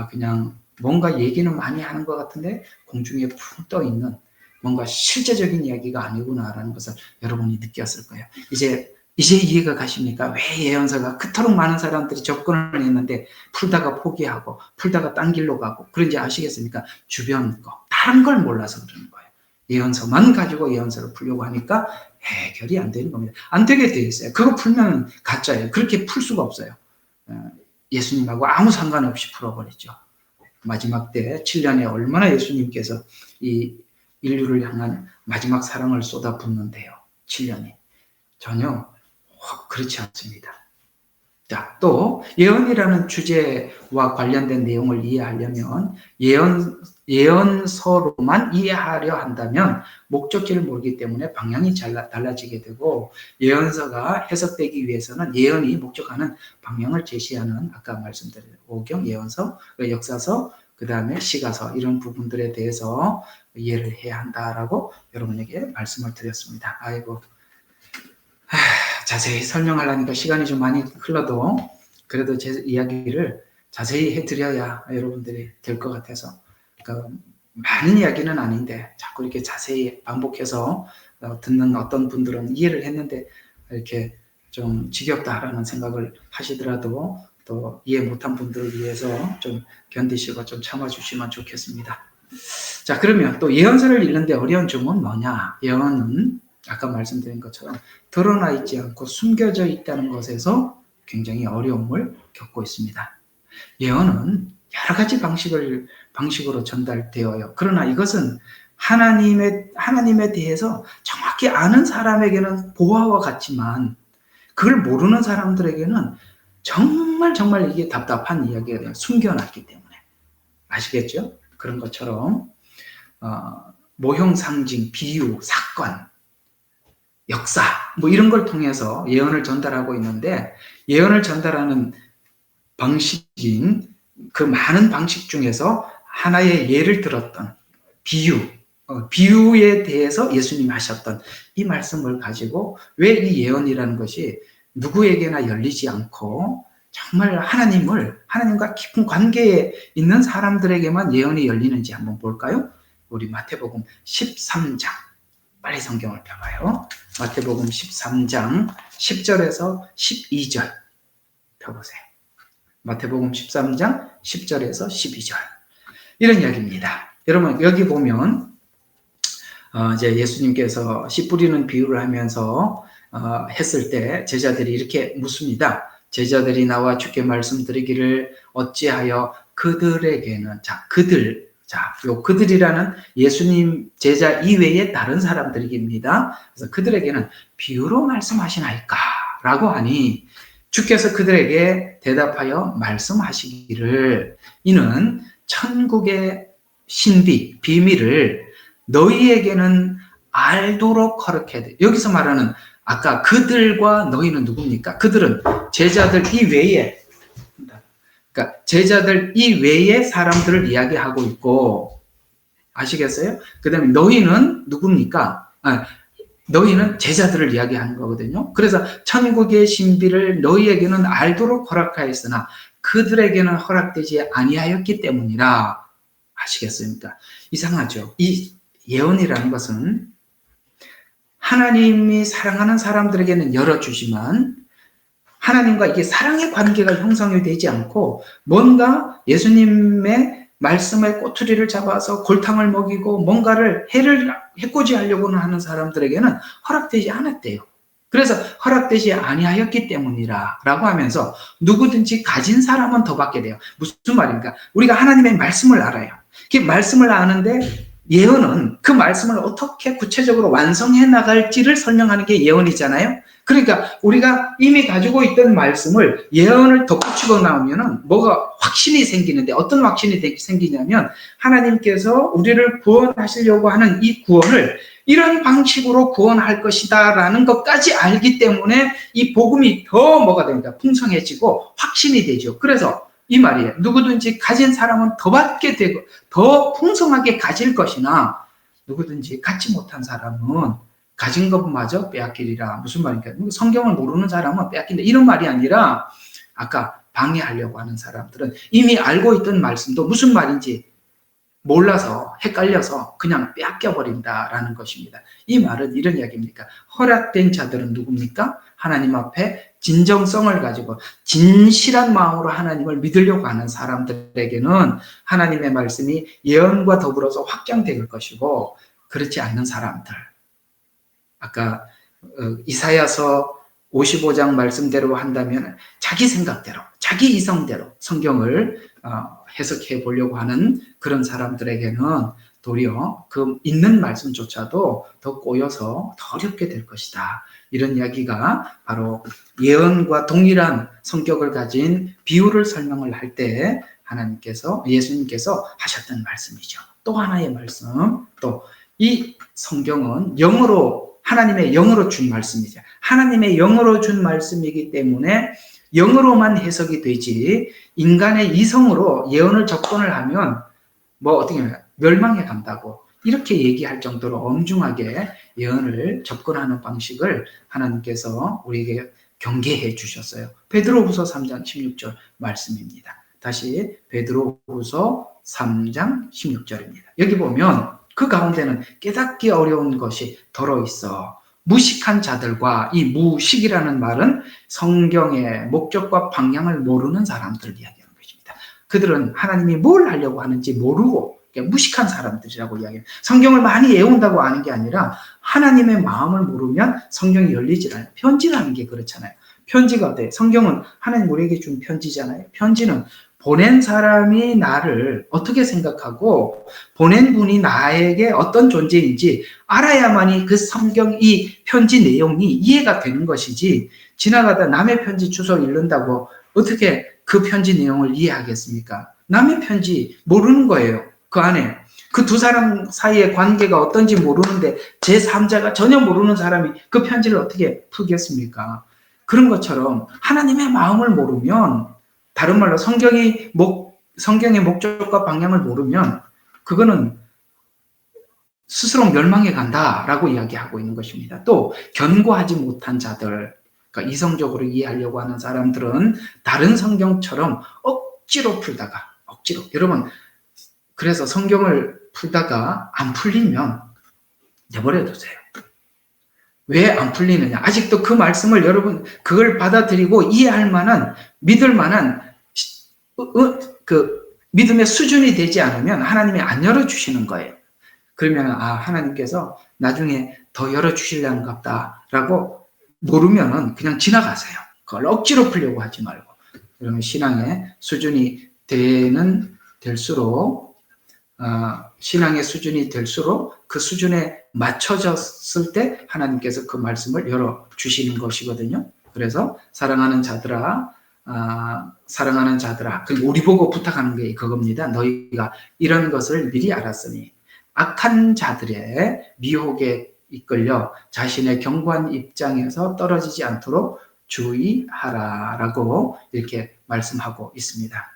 [SPEAKER 1] 그냥 뭔가 얘기는 많이 하는 것 같은데 공중에 푹 떠 있는 뭔가 실제적인 이야기가 아니구나라는 것을 여러분이 느꼈을 거예요. 이제 이해가 가십니까? 왜 예언서가 그토록 많은 사람들이 접근을 했는데 풀다가 포기하고 풀다가 딴 길로 가고 그런지 아시겠습니까? 주변 거, 다른 걸 몰라서 그러는 거예요. 예언서만 가지고 예언서를 풀려고 하니까 해결이 안 되는 겁니다. 안 되게 돼 있어요. 그거 풀면 가짜예요. 그렇게 풀 수가 없어요. 예수님하고 아무 상관없이 풀어버리죠. 마지막 때 7년에 얼마나 예수님께서 이 인류를 향한 마지막 사랑을 쏟아붓는데요. 7년이. 전혀 그렇지 않습니다. 자, 또 예언이라는 주제와 관련된 내용을 이해하려면 예언서로만 이해하려 한다면 목적지를 모르기 때문에 방향이 달라지게 되고, 예언서가 해석되기 위해서는 예언이 목적하는 방향을 제시하는, 아까 말씀드린 오경, 예언서, 역사서, 그 다음에 시가서, 이런 부분들에 대해서 이해를 해야 한다라고 여러분에게 말씀을 드렸습니다. 아이고, 자세히 설명하려니까 시간이 좀 많이 흘러도 그래도 제 이야기를 자세히 해드려야 여러분들이 될 것 같아서, 그러니까 많은 이야기는 아닌데 자꾸 이렇게 자세히 반복해서 듣는 어떤 분들은 이해를 했는데 이렇게 좀 지겹다라는 생각을 하시더라도 또 이해 못한 분들을 위해서 좀 견디시고 좀 참아주시면 좋겠습니다. 자, 그러면 또 예언서를 읽는데 어려운 점은 뭐냐? 예언은 아까 말씀드린 것처럼 드러나 있지 않고 숨겨져 있다는 것에서 굉장히 어려움을 겪고 있습니다. 예언은 여러 가지 방식으로 전달되어요. 그러나 이것은 하나님에 대해서 정확히 아는 사람에게는 보화와 같지만 그걸 모르는 사람들에게는 정말 이게 답답한 이야기가 돼요. 숨겨놨기 때문에. 아시겠죠? 그런 것처럼 모형 상징, 비유, 사건, 역사 뭐 이런 걸 통해서 예언을 전달하고 있는데, 예언을 전달하는 방식인 그 많은 방식 중에서 하나의 예를 들었던 비유에 대해서 예수님이 하셨던 이 말씀을 가지고 왜 이 예언이라는 것이 누구에게나 열리지 않고 정말 하나님과 깊은 관계에 있는 사람들에게만 예언이 열리는지 한번 볼까요? 우리 마태복음 13장, 빨리 성경을 펴봐요. 마태복음 13장 10절에서 12절 펴보세요. 마태복음 13장 10절에서 12절. 이런 이야기입니다. 여러분, 여기 보면 이제 예수님께서 씨 뿌리는 비유를 하면서 했을 때 제자들이 이렇게 묻습니다. 제자들이 나와 주께 말씀드리기를 어찌하여 그들에게는, 요 그들이라는 예수님 제자 이외의 다른 사람들입니다. 그래서 그들에게는 비유로 말씀하시나이까? 라고 하니 주께서 그들에게 대답하여 말씀하시기를, 이는 천국의 신비, 비밀을 너희에게는 알도록 허락해. 여기서 말하는 아까 그들과 너희는 누굽니까? 그들은 제자들 이외에, 그러니까 제자들 이외의 사람들을 이야기하고 있고, 아시겠어요? 그 다음에 너희는 누굽니까? 너희는 제자들을 이야기하는 거거든요. 그래서 천국의 신비를 너희에게는 알도록 허락하였으나 그들에게는 허락되지 아니하였기 때문이라. 아시겠습니까? 이상하죠? 이 예언이라는 것은 하나님이 사랑하는 사람들에게는 열어주지만 하나님과 이게 사랑의 관계가 형성이 되지 않고 뭔가 예수님의 말씀의 꼬투리를 잡아서 골탕을 먹이고 뭔가를 해코지 하려고는 하는 사람들에게는 허락되지 않았대요. 그래서 허락되지 아니하였기 때문이라 라고 하면서 누구든지 가진 사람은 더 받게 돼요. 무슨 말입니까? 우리가 하나님의 말씀을 알아요. 그 말씀을 아는데 예언은 그 말씀을 어떻게 구체적으로 완성해 나갈지를 설명하는 게 예언이잖아요. 그러니까 우리가 이미 가지고 있던 말씀을 예언을 덧붙이고 나오면은 뭐가 확신이 생기는데, 어떤 확신이 생기냐면 하나님께서 우리를 구원하시려고 하는 이 구원을 이런 방식으로 구원할 것이다 라는 것까지 알기 때문에 이 복음이 더 뭐가 됩니까? 풍성해지고 확신이 되죠. 그래서 이 말이에요. 누구든지 가진 사람은 더 받게 되고 더 풍성하게 가질 것이나 누구든지 갖지 못한 사람은 가진 것마저 빼앗기리라. 무슨 말입니까? 성경을 모르는 사람은 빼앗긴다. 이런 말이 아니라 아까 방해하려고 하는 사람들은 이미 알고 있던 말씀도 무슨 말인지 몰라서 헷갈려서 그냥 빼앗겨버린다라는 것입니다. 이 말은 이런 이야기입니까? 허락된 자들은 누굽니까? 하나님 앞에 진정성을 가지고 진실한 마음으로 하나님을 믿으려고 하는 사람들에게는 하나님의 말씀이 예언과 더불어서 확장될 것이고, 그렇지 않는 사람들, 아까 이사야서 55장 말씀대로 한다면 자기 생각대로, 자기 이성대로 성경을 해석해 보려고 하는 그런 사람들에게는 도리어 그 있는 말씀조차도 더 꼬여서 더 어렵게 될 것이다. 이런 이야기가 바로 예언과 동일한 성격을 가진 비유를 설명을 할 때 예수님께서 하셨던 말씀이죠. 또 하나의 말씀, 또 이 성경은 하나님의 영으로 준 말씀이죠. 하나님의 영으로 준 말씀이기 때문에 영으로만 해석이 되지, 인간의 이성으로 예언을 접근을 하면 어떻게 멸망해 간다고 이렇게 얘기할 정도로 엄중하게 예언을 접근하는 방식을 하나님께서 우리에게 경계해 주셨어요. 베드로후서 3장 16절 말씀입니다. 다시 베드로후서 3장 16절입니다. 여기 보면 그 가운데는 깨닫기 어려운 것이 들어있어. 무식한 자들과, 이 무식이라는 말은 성경의 목적과 방향을 모르는 사람들을 이야기하는 것입니다. 그들은 하나님이 뭘 하려고 하는지 모르고 무식한 사람들이라고 이야기해요. 성경을 많이 외운다고 아는 게 아니라 하나님의 마음을 모르면 성경이 열리질 않아요. 편지라는 게 그렇잖아요. 편지가 어때요? 성경은 하나님 우리에게 준 편지잖아요. 편지는 보낸 사람이 나를 어떻게 생각하고 보낸 분이 나에게 어떤 존재인지 알아야만이 그 성경, 이 편지 내용이 이해가 되는 것이지, 지나가다 남의 편지 주소 읽는다고 어떻게 그 편지 내용을 이해하겠습니까? 남의 편지 모르는 거예요. 그 안에 그 두 사람 사이의 관계가 어떤지 모르는데 제3자가 전혀 모르는 사람이 그 편지를 어떻게 풀겠습니까? 그런 것처럼 하나님의 마음을 모르면, 다른 말로 성경의 목적과 방향을 모르면 그거는 스스로 멸망해 간다라고 이야기하고 있는 것입니다. 또 견고하지 못한 자들, 그러니까 이성적으로 이해하려고 하는 사람들은 다른 성경처럼 억지로 여러분, 그래서 성경을 풀다가 안 풀리면 내버려 두세요. 왜 안 풀리느냐? 아직도 그 말씀을 여러분 그걸 받아들이고 이해할 만한, 믿을 만한 그 믿음의 수준이 되지 않으면 하나님이 안 열어주시는 거예요. 그러면 하나님께서 나중에 더 열어주시려는 것 같다라고 모르면은 그냥 지나가세요. 그걸 억지로 풀려고 하지 말고. 그러면 신앙의 수준이 될수록 그 수준에 맞춰졌을 때 하나님께서 그 말씀을 열어주시는 것이거든요. 그래서 사랑하는 자들아, 그리고 우리 보고 부탁하는 게 그겁니다. 너희가 이런 것을 미리 알았으니 악한 자들의 미혹에 이끌려 자신의 견고한 입장에서 떨어지지 않도록 주의하라라고 이렇게 말씀하고 있습니다.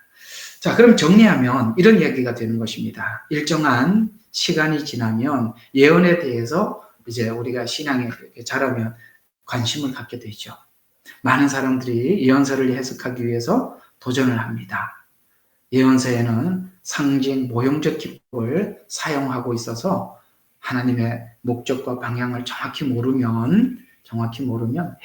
[SPEAKER 1] 자, 그럼 정리하면 이런 이야기가 되는 것입니다. 일정한 시간이 지나면 예언에 대해서 이제 우리가 신앙에 자라면 관심을 갖게 되죠. 많은 사람들이 예언서를 해석하기 위해서 도전을 합니다. 예언서에는 상징, 모형적 기법을 사용하고 있어서 하나님의 목적과 방향을 정확히 모르면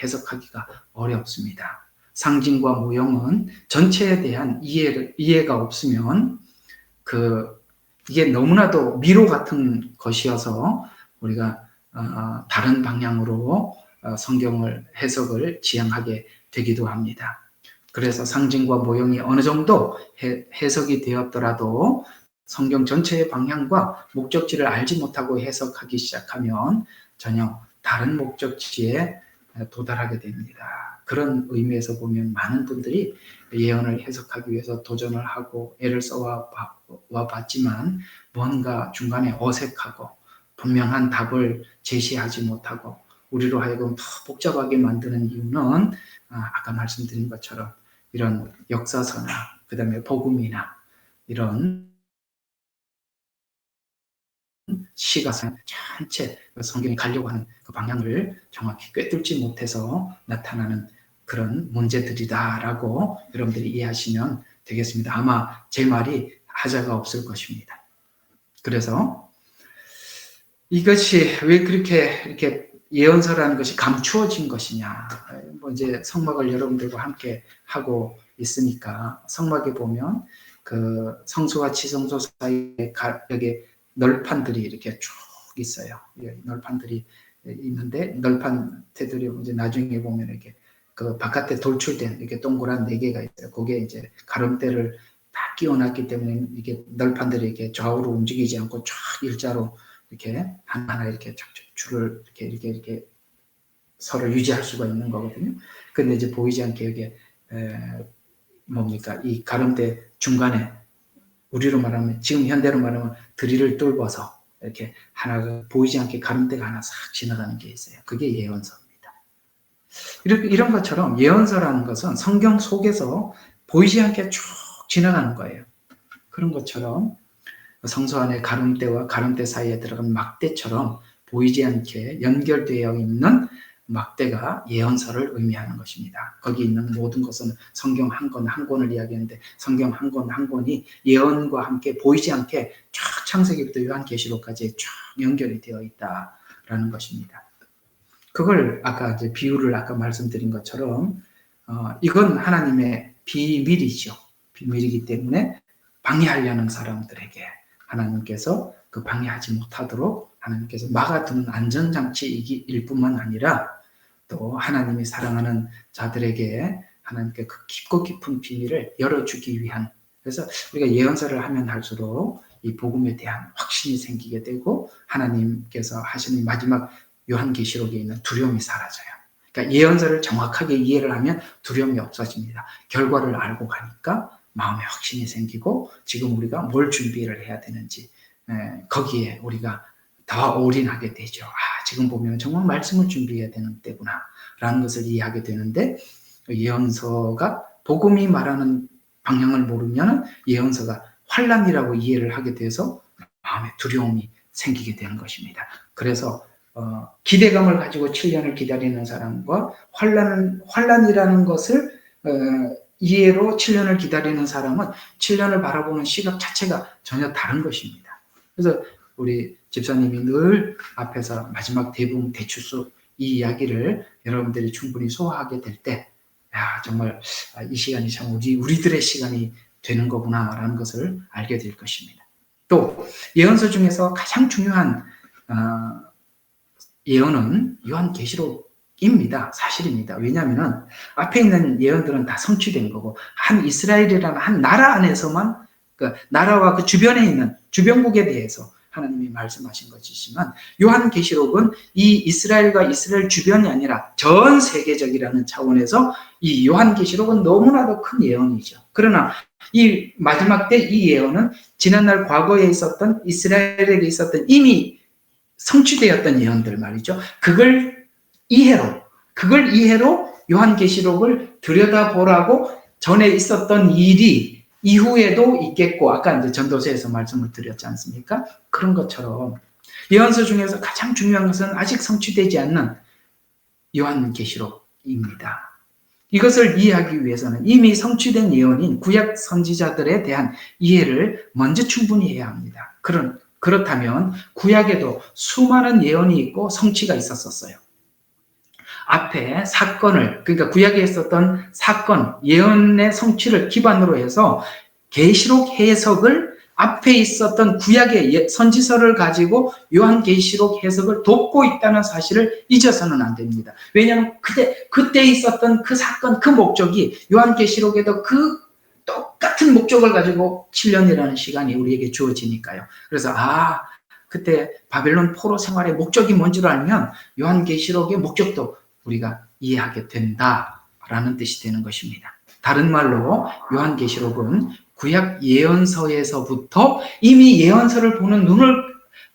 [SPEAKER 1] 해석하기가 어렵습니다. 상징과 모형은 전체에 대한 이해가 없으면 이게 너무나도 미로 같은 것이어서 우리가 다른 방향으로 성경을 해석을 지향하게 되기도 합니다. 그래서 상징과 모형이 어느 정도 해석이 되었더라도 성경 전체의 방향과 목적지를 알지 못하고 해석하기 시작하면 전혀 다른 목적지에 도달하게 됩니다. 그런 의미에서 보면 많은 분들이 예언을 해석하기 위해서 도전을 하고 애를 써와 봤지만 뭔가 중간에 어색하고 분명한 답을 제시하지 못하고 우리로 하여금 더 복잡하게 만드는 이유는 아까 말씀드린 것처럼 이런 역사서나 그 다음에 복음이나 이런 시가선 전체 성경이 가려고 하는 그 방향을 정확히 꿰뚫지 못해서 나타나는 그런 문제들이다라고 여러분들이 이해하시면 되겠습니다. 아마 제 말이 하자가 없을 것입니다. 그래서 이것이 왜 그렇게 이렇게 예언서라는 것이 감추어진 것이냐. 뭐 이제 성막을 여러분들과 함께 하고 있으니까 성막에 보면 그 성소와 지성소 사이에 여기 널판들이 이렇게 쭉 있어요. 널판들이 있는데 널판 테두리 이제 나중에 보면 이렇게 그 바깥에 돌출된 이렇게 동그란 4개가 있어요. 거기에 이제 가름대를 다 끼워놨기 때문에 이게 널판들이 이렇게 좌우로 움직이지 않고 쫙 일자로 이렇게 하나하나 이렇게 줄을 이렇게 서로 유지할 수가 있는 거거든요. 근데 이제 보이지 않게 여기 뭡니까 이 가름대 중간에 우리로 말하면 지금 현대로 말하면 드릴을 뚫어서 이렇게 하나가 보이지 않게 가름대가 하나 싹 지나가는 게 있어요. 그게 예언서입니다. 이런 것처럼 예언서라는 것은 성경 속에서 보이지 않게 쭉 지나가는 거예요. 그런 것처럼 성소 안에 가름대와 가름대 사이에 들어간 막대처럼 보이지 않게 연결되어 있는 막대가 예언서를 의미하는 것입니다. 거기 있는 모든 것은 성경 한 권 한 권을 이야기하는데 성경 한 권 한 권이 예언과 함께 보이지 않게 쫙 창세기부터 요한계시록까지 쫙 연결이 되어 있다라는 것입니다. 그걸 아까 이제 비유를 아까 말씀드린 것처럼 이건 하나님의 비밀이죠. 비밀이기 때문에 방해하려는 사람들에게 하나님께서 그 방해하지 못하도록 하나님께서 막아두는 안전장치일 뿐만 아니라 또 하나님이 사랑하는 자들에게 하나님께 그 깊고 깊은 비밀을 열어주기 위한 그래서 우리가 예언서를 하면 할수록 이 복음에 대한 확신이 생기게 되고 하나님께서 하시는 마지막 요한계시록에 있는 두려움이 사라져요. 그러니까 예언서를 정확하게 이해를 하면 두려움이 없어집니다. 결과를 알고 가니까 마음에 확신이 생기고 지금 우리가 뭘 준비를 해야 되는지 거기에 우리가 더 올인하게 되죠. 지금 보면 정말 말씀을 준비해야 되는 때구나 라는 것을 이해하게 되는데 예언서가 복음이 말하는 방향을 모르면 예언서가 환난이라고 이해를 하게 돼서 마음에 두려움이 생기게 되는 것입니다. 그래서 기대감을 가지고 7년을 기다리는 사람과 환난이라는 것을 이해로 7년을 기다리는 사람은 7년을 바라보는 시각 자체가 전혀 다른 것입니다. 그래서 우리 집사님이 늘 앞에서 마지막 대붕 대추수 이 이야기를 여러분들이 충분히 소화하게 될 때 정말 이 시간이 참 우리들의 시간이 되는 거구나라는 것을 알게 될 것입니다. 또 예언서 중에서 가장 중요한 예언은 요한계시록입니다. 사실입니다. 왜냐하면 앞에 있는 예언들은 다 성취된 거고 한 이스라엘이라는 한 나라 안에서만 그 나라와 그 주변에 있는 주변국에 대해서 하나님이 말씀하신 것이지만 요한계시록은 이 이스라엘과 이스라엘 주변이 아니라 전 세계적이라는 차원에서 이 요한계시록은 너무나도 큰 예언이죠. 그러나 이 마지막 때 이 예언은 지난날 과거에 있었던 이스라엘에게 있었던 이미 성취되었던 예언들 말이죠. 그걸 이해로 요한계시록을 들여다보라고 전에 있었던 일이 이후에도 있겠고 아까 이제 전도서에서 말씀을 드렸지 않습니까? 그런 것처럼 예언서 중에서 가장 중요한 것은 아직 성취되지 않는 요한계시록입니다. 이것을 이해하기 위해서는 이미 성취된 예언인 구약 선지자들에 대한 이해를 먼저 충분히 해야 합니다. 그렇다면 구약에도 수많은 예언이 있고 성취가 있었어요. 앞에 사건을 그러니까 구약에 있었던 사건, 예언의 성취를 기반으로 해서 계시록 해석을 앞에 있었던 구약의 선지서를 가지고 요한계시록 해석을 돕고 있다는 사실을 잊어서는 안 됩니다. 왜냐하면 그때 있었던 그 사건, 그 목적이 요한계시록에도 그 똑같은 목적을 가지고 7년이라는 시간이 우리에게 주어지니까요. 그래서 그때 바벨론 포로 생활의 목적이 뭔지를 알면 요한계시록의 목적도 우리가 이해하게 된다라는 뜻이 되는 것입니다. 다른 말로 요한계시록은 구약 예언서에서부터 이미 예언서를 보는 눈을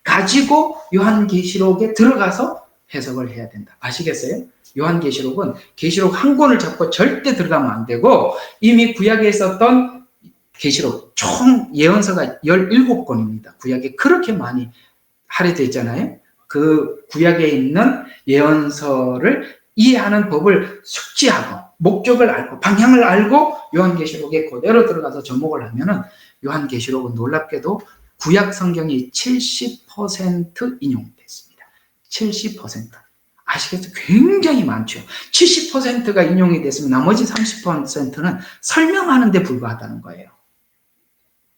[SPEAKER 1] 가지고 요한계시록에 들어가서 해석을 해야 된다. 아시겠어요? 요한계시록은 계시록 한 권을 잡고 절대 들어가면 안 되고 이미 구약에 있었던 계시록 총 예언서가 17권입니다. 구약에 그렇게 많이 할애되어 있잖아요. 그 구약에 있는 예언서를 이해하는 법을 숙지하고 목적을 알고 방향을 알고 요한계시록에 그대로 들어가서 접목을 하면은 요한계시록은 놀랍게도 구약 성경이 70% 인용됐습니다. 70%. 아시겠죠? 굉장히 많죠. 70%가 인용이 됐으면 나머지 30%는 설명하는 데 불과하다는 거예요.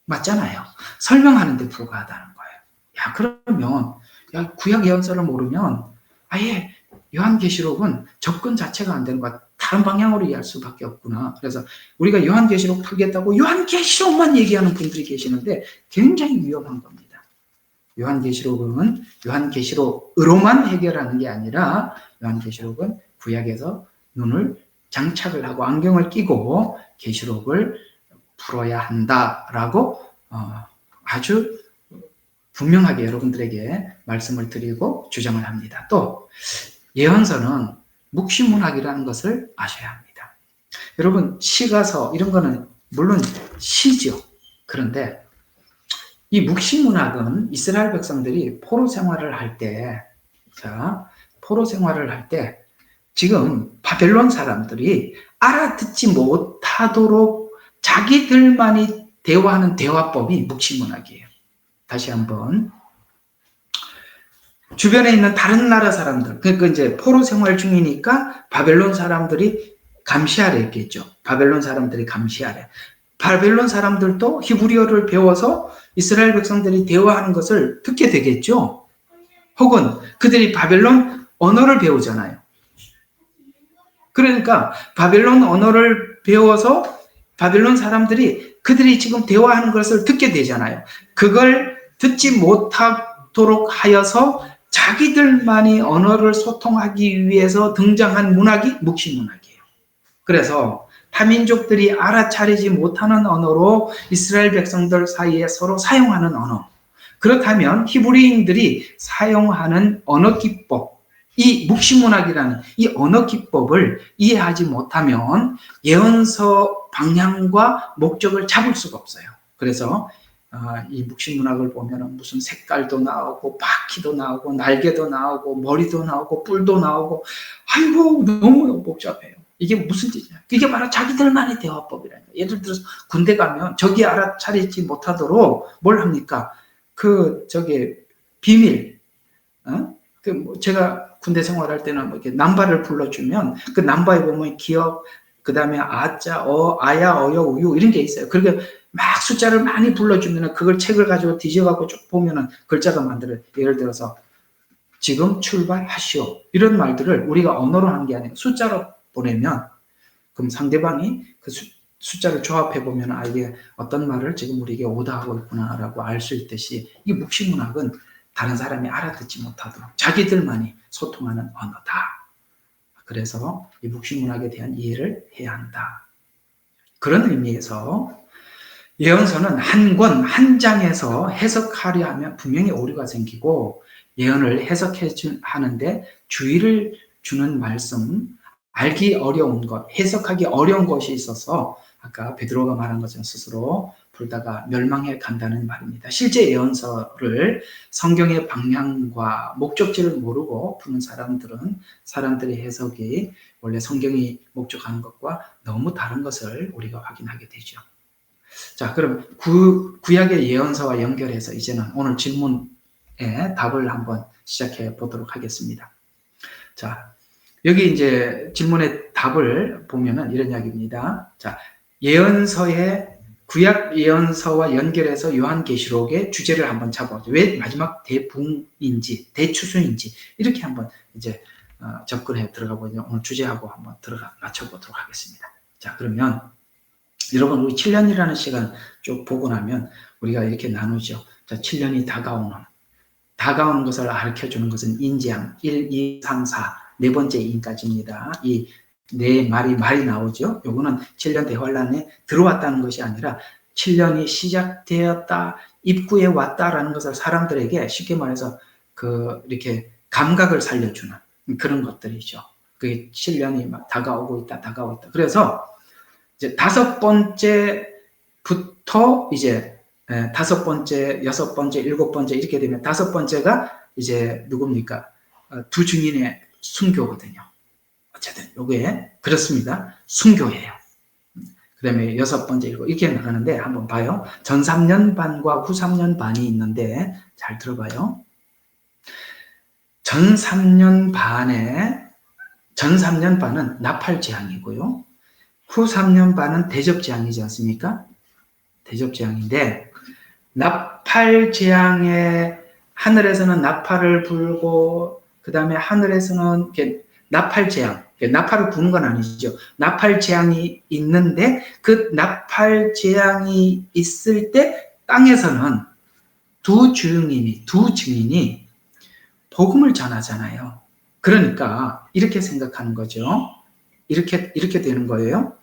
[SPEAKER 1] 맞잖아요. 설명하는 데 불과하다는 거예요. 야, 그러면 구약 예언서를 모르면 아예 요한계시록은 접근 자체가 안 되는 거야. 다른 방향으로 이해할 수밖에 없구나. 그래서 우리가 요한계시록 풀겠다고 요한계시록만 얘기하는 분들이 계시는데 굉장히 위험한 겁니다. 요한계시록은 요한계시록으로만 해결하는 게 아니라 요한계시록은 구약에서 눈을 장착을 하고 안경을 끼고 계시록을 풀어야 한다라고 아주 분명하게 여러분들에게 말씀을 드리고 주장을 합니다. 또 예언서는 묵시문학이라는 것을 아셔야 합니다. 여러분 시가서 이런 거는 물론 시죠. 그런데 이 묵시문학은 이스라엘 백성들이 포로 생활을 할 때, 지금 바벨론 사람들이 알아듣지 못하도록 자기들만이 대화하는 대화법이 묵시문학이에요. 다시 한번 주변에 있는 다른 나라 사람들, 그러니까 이제 포로 생활 중이니까 바벨론 사람들이 감시하려 했겠죠. 바벨론 사람들이 감시하려. 바벨론 사람들도 히브리어를 배워서 이스라엘 백성들이 대화하는 것을 듣게 되겠죠. 혹은 그들이 바벨론 언어를 배우잖아요. 그러니까 바벨론 언어를 배워서 바벨론 사람들이 그들이 지금 대화하는 것을 듣게 되잖아요. 그걸 듣지 못하도록 하여서 자기들만이 언어를 소통하기 위해서 등장한 문학이 묵시문학이에요. 그래서 타민족들이 알아차리지 못하는 언어로 이스라엘 백성들 사이에 서로 사용하는 언어. 그렇다면 히브리인들이 사용하는 언어 기법, 이 묵시문학이라는 이 언어 기법을 이해하지 못하면 예언서 방향과 목적을 잡을 수가 없어요. 그래서 이 묵시문학을 보면 무슨 색깔도 나오고 바퀴도 나오고 날개도 나오고 머리도 나오고 뿔도 나오고 아이고 너무 복잡해요. 이게 무슨 뜻이야? 이게 바로 자기들만의 대화법이라는 거예요. 예를 들어서 군대 가면 적이 알아차리지 못하도록 뭘 합니까? 비밀. 제가 군대 생활할 때는 뭐 이렇게 남바를 불러주면 그 남바에 보면 기억, 그 다음에 아자, 아야, 어여, 우유 이런 게 있어요. 그렇게 막 숫자를 많이 불러주면 그걸 책을 가지고 뒤져갖고 쭉 보면은 글자가 만들어요. 예를 들어서 지금 출발하시오. 이런 말들을 우리가 언어로 하는 게 아니고 숫자로 보내면 그럼 상대방이 그 숫자를 조합해보면 이게 어떤 말을 지금 우리에게 오다하고 있구나라고 알 수 있듯이 이 묵시문학은 다른 사람이 알아듣지 못하도록 자기들만이 소통하는 언어다. 그래서 이 묵시문학에 대한 이해를 해야 한다. 그런 의미에서 예언서는 한 권, 한 장에서 해석하려 하면 분명히 오류가 생기고 예언을 해석하는데 주의를 주는 말씀, 알기 어려운 것, 해석하기 어려운 것이 있어서 아까 베드로가 말한 것처럼 스스로 풀다가 멸망해 간다는 말입니다. 실제 예언서를 성경의 방향과 목적지를 모르고 푸는 사람들의 해석이 원래 성경이 목적하는 것과 너무 다른 것을 우리가 확인하게 되죠. 자, 그럼 구약의 예언서와 연결해서 이제는 오늘 질문에 답을 한번 시작해 보도록 하겠습니다. 자, 여기 이제 질문의 답을 보면은 이런 이야기입니다. 자, 구약 예언서와 연결해서 요한계시록의 주제를 한번 잡아보죠. 왜 마지막 대붕인지, 대추수인지, 이렇게 한번 이제 접근해 들어가 보죠. 오늘 주제하고 한번 맞춰보도록 하겠습니다. 자, 그러면 여러분, 우리 7년이라는 시간 쭉 보고 나면 우리가 이렇게 나누죠. 자, 7년이 다가오는 것을 가르쳐 주는 것은 인지양 1, 2, 3, 4 네 번째 인까지입니다. 이 네 말이 나오죠. 요거는 7년 대환란에 들어왔다는 것이 아니라 7년이 시작되었다, 입구에 왔다라는 것을 사람들에게 쉽게 말해서 이렇게 감각을 살려주는 그런 것들이죠. 그게 7년이 막 다가오고 있다. 그래서 이제 5번째부터 이제 5번째, 6번째, 7번째 이렇게 되면 5번째가 이제 누굽니까? 두 증인의 순교거든요. 어쨌든 요게 그렇습니다. 순교예요. 그 다음에 6번째 이렇게 나가는데 한번 봐요. 전 3년 반과 후 3년 반이 있는데 잘 들어봐요. 전 3년 반은 나팔재앙이고요. 후 3년 반은 대접재앙이지 않습니까? 대접재앙인데 나팔재앙에 하늘에서는 나팔을 불고 그 다음에 하늘에서는 이렇게 나팔재앙, 나팔을 부는 건 아니죠. 나팔재앙이 있는데 그 나팔재앙이 있을 때 땅에서는 두 증인이 복음을 전하잖아요. 그러니까 이렇게 생각하는 거죠. 이렇게 되는 거예요.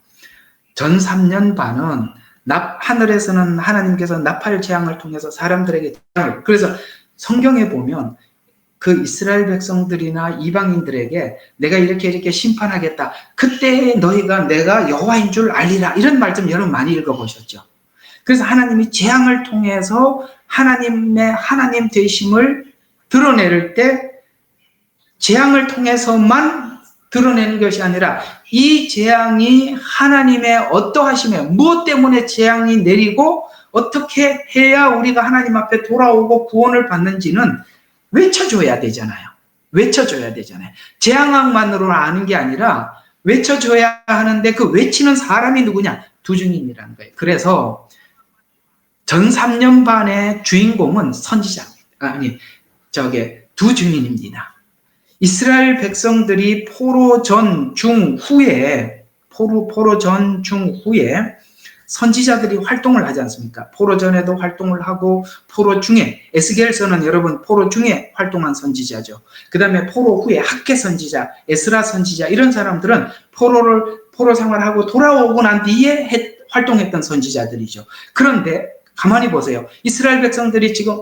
[SPEAKER 1] 전 3년 반은 하늘에서는 하나님께서 나팔 재앙을 통해서 사람들에게 그래서 성경에 보면 그 이스라엘 백성들이나 이방인들에게 내가 이렇게 심판하겠다. 그때 너희가 내가 여호와인 줄 알리라. 이런 말씀 여러분 많이 읽어보셨죠. 그래서 하나님이 재앙을 통해서 하나님의 하나님 되심을 드러낼 때 재앙을 통해서만 드러내는 것이 아니라 이 재앙이 하나님의 어떠하심에 무엇 때문에 재앙이 내리고 어떻게 해야 우리가 하나님 앞에 돌아오고 구원을 받는지는 외쳐줘야 되잖아요. 재앙만으로는 아는 게 아니라 외쳐줘야 하는데 그 외치는 사람이 누구냐? 두 증인이라는 거예요. 그래서 전 3년 반의 주인공은 두 증인입니다. 이스라엘 백성들이 포로 전 중후에 선지자들이 활동을 하지 않습니까? 포로 전에도 활동을 하고 포로 중에 에스겔서는 여러분 포로 중에 활동한 선지자죠. 그 다음에 포로 후에 학계 선지자, 에스라 선지자 이런 사람들은 포로 생활하고 돌아오고 난 뒤에 활동했던 선지자들이죠. 그런데 가만히 보세요. 이스라엘 백성들이 지금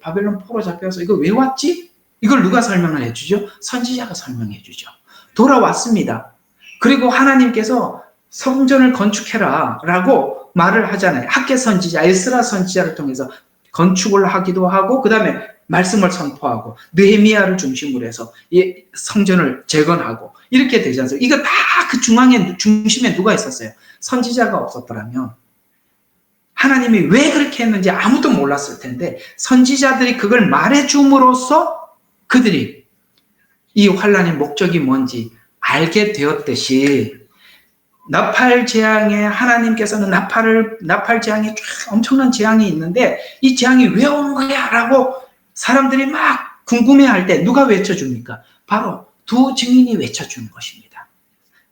[SPEAKER 1] 바벨론 포로 잡혀서 이거 왜 왔지? 이걸 누가 설명을 해주죠? 선지자가 설명해 주죠. 돌아왔습니다. 그리고 하나님께서 성전을 건축해라 라고 말을 하잖아요. 학계 선지자, 에스라 선지자를 통해서 건축을 하기도 하고 그 다음에 말씀을 선포하고 느헤미야를 중심으로 해서 이 성전을 재건하고 이렇게 되지 않습니까? 이거 다 그 중심에 누가 있었어요? 선지자가 없었더라면 하나님이 왜 그렇게 했는지 아무도 몰랐을 텐데 선지자들이 그걸 말해줌으로써 그들이 이 환란의 목적이 뭔지 알게 되었듯이 나팔 재앙에 하나님께서는 나팔 재앙이 엄청난 재앙이 있는데 이 재앙이 왜 온 거야? 라고 사람들이 막 궁금해할 때 누가 외쳐줍니까? 바로 두 증인이 외쳐주는 것입니다.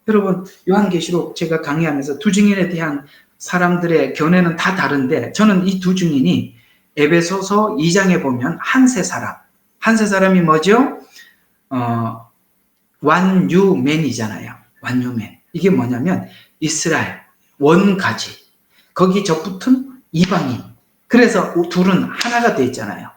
[SPEAKER 1] 여러분 요한계시록 제가 강의하면서 두 증인에 대한 사람들의 견해는 다 다른데 저는 이 두 증인이 에베소서 2장에 보면 한세 사람이 뭐죠? 완유맨이잖아요. 완유맨. 이게 뭐냐면 이스라엘, 원가지. 거기 접붙은 이방인. 그래서 둘은 하나가 돼 있잖아요.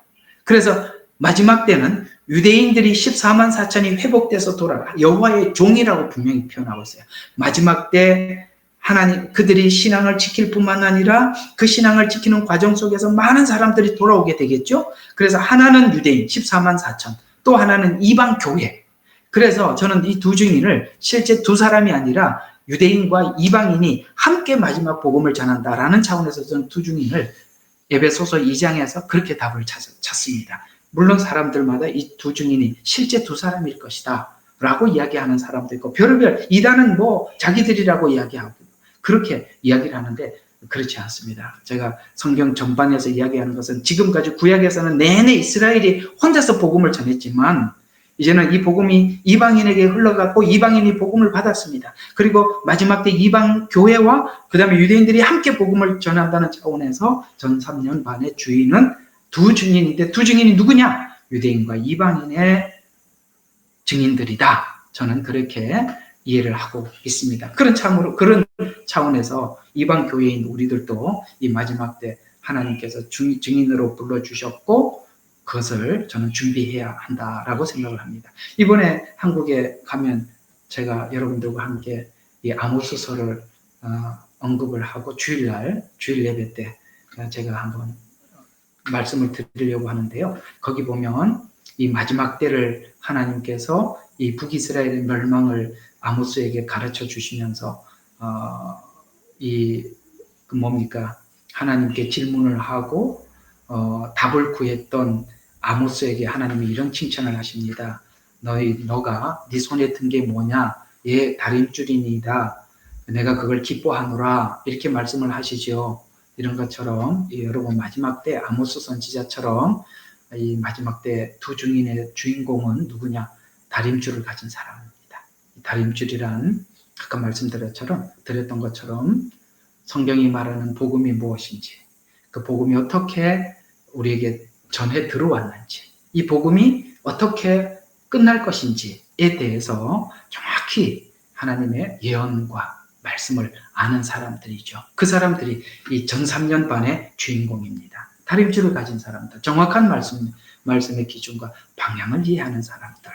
[SPEAKER 1] 그래서 마지막 때는 유대인들이 14만 4천이 회복돼서 돌아가. 여호와의 종이라고 분명히 표현하고 있어요. 마지막 때 하나님 그들이 신앙을 지킬 뿐만 아니라 그 신앙을 지키는 과정 속에서 많은 사람들이 돌아오게 되겠죠. 그래서 하나는 유대인 14만 4천, 또 하나는 이방 교회. 그래서 저는 이 두 증인을 실제 두 사람이 아니라 유대인과 이방인이 함께 마지막 복음을 전한다라는 차원에서 저는 두 증인을 에베소서 2장에서 그렇게 답을 찾습니다. 물론 사람들마다 이 두 증인이 실제 두 사람일 것이다 라고 이야기하는 사람도 있고 별의별 이단은 뭐 자기들이라고 이야기하고 그렇게 이야기를 하는데 그렇지 않습니다. 제가 성경 전반에서 이야기하는 것은 지금까지 구약에서는 내내 이스라엘이 혼자서 복음을 전했지만 이제는 이 복음이 이방인에게 흘러갔고 이방인이 복음을 받았습니다. 그리고 마지막 때 이방 교회와 그 다음에 유대인들이 함께 복음을 전한다는 차원에서 전 3년 반의 주인은 두 증인인데 두 증인이 누구냐? 유대인과 이방인의 증인들이다. 저는 그렇게 이해를 하고 있습니다. 그런 차원에서 이방 교회인 우리들도 이 마지막 때 하나님께서 증인으로 불러주셨고 그것을 저는 준비해야 한다라고 생각을 합니다. 이번에 한국에 가면 제가 여러분들과 함께 이 아모스서를 언급을 하고 주일 예배 때 제가 한번 말씀을 드리려고 하는데요. 거기 보면 이 마지막 때를 하나님께서 이 북이스라엘의 멸망을 아모스에게 가르쳐 주시면서 뭡니까? 하나님께 질문을 하고 답을 구했던 아모스에게 하나님이 이런 칭찬을 하십니다. 너가 네 손에 든 게 뭐냐? 예, 다림줄이니이다. 내가 그걸 기뻐하노라. 이렇게 말씀을 하시죠. 이런 것처럼 여러분 마지막 때 아모스 선지자처럼 이 마지막 때 두 증인의 주인공은 누구냐? 다림줄을 가진 사람입니다. 다림줄이란 아까 드렸던 것처럼 성경이 말하는 복음이 무엇인지, 그 복음이 어떻게 우리에게 전해 들어왔는지, 이 복음이 어떻게 끝날 것인지에 대해서 정확히 하나님의 예언과 말씀을 아는 사람들이죠. 그 사람들이 이 전3년 반의 주인공입니다. 다림줄을 가진 사람들, 정확한 말씀의 기준과 방향을 이해하는 사람들.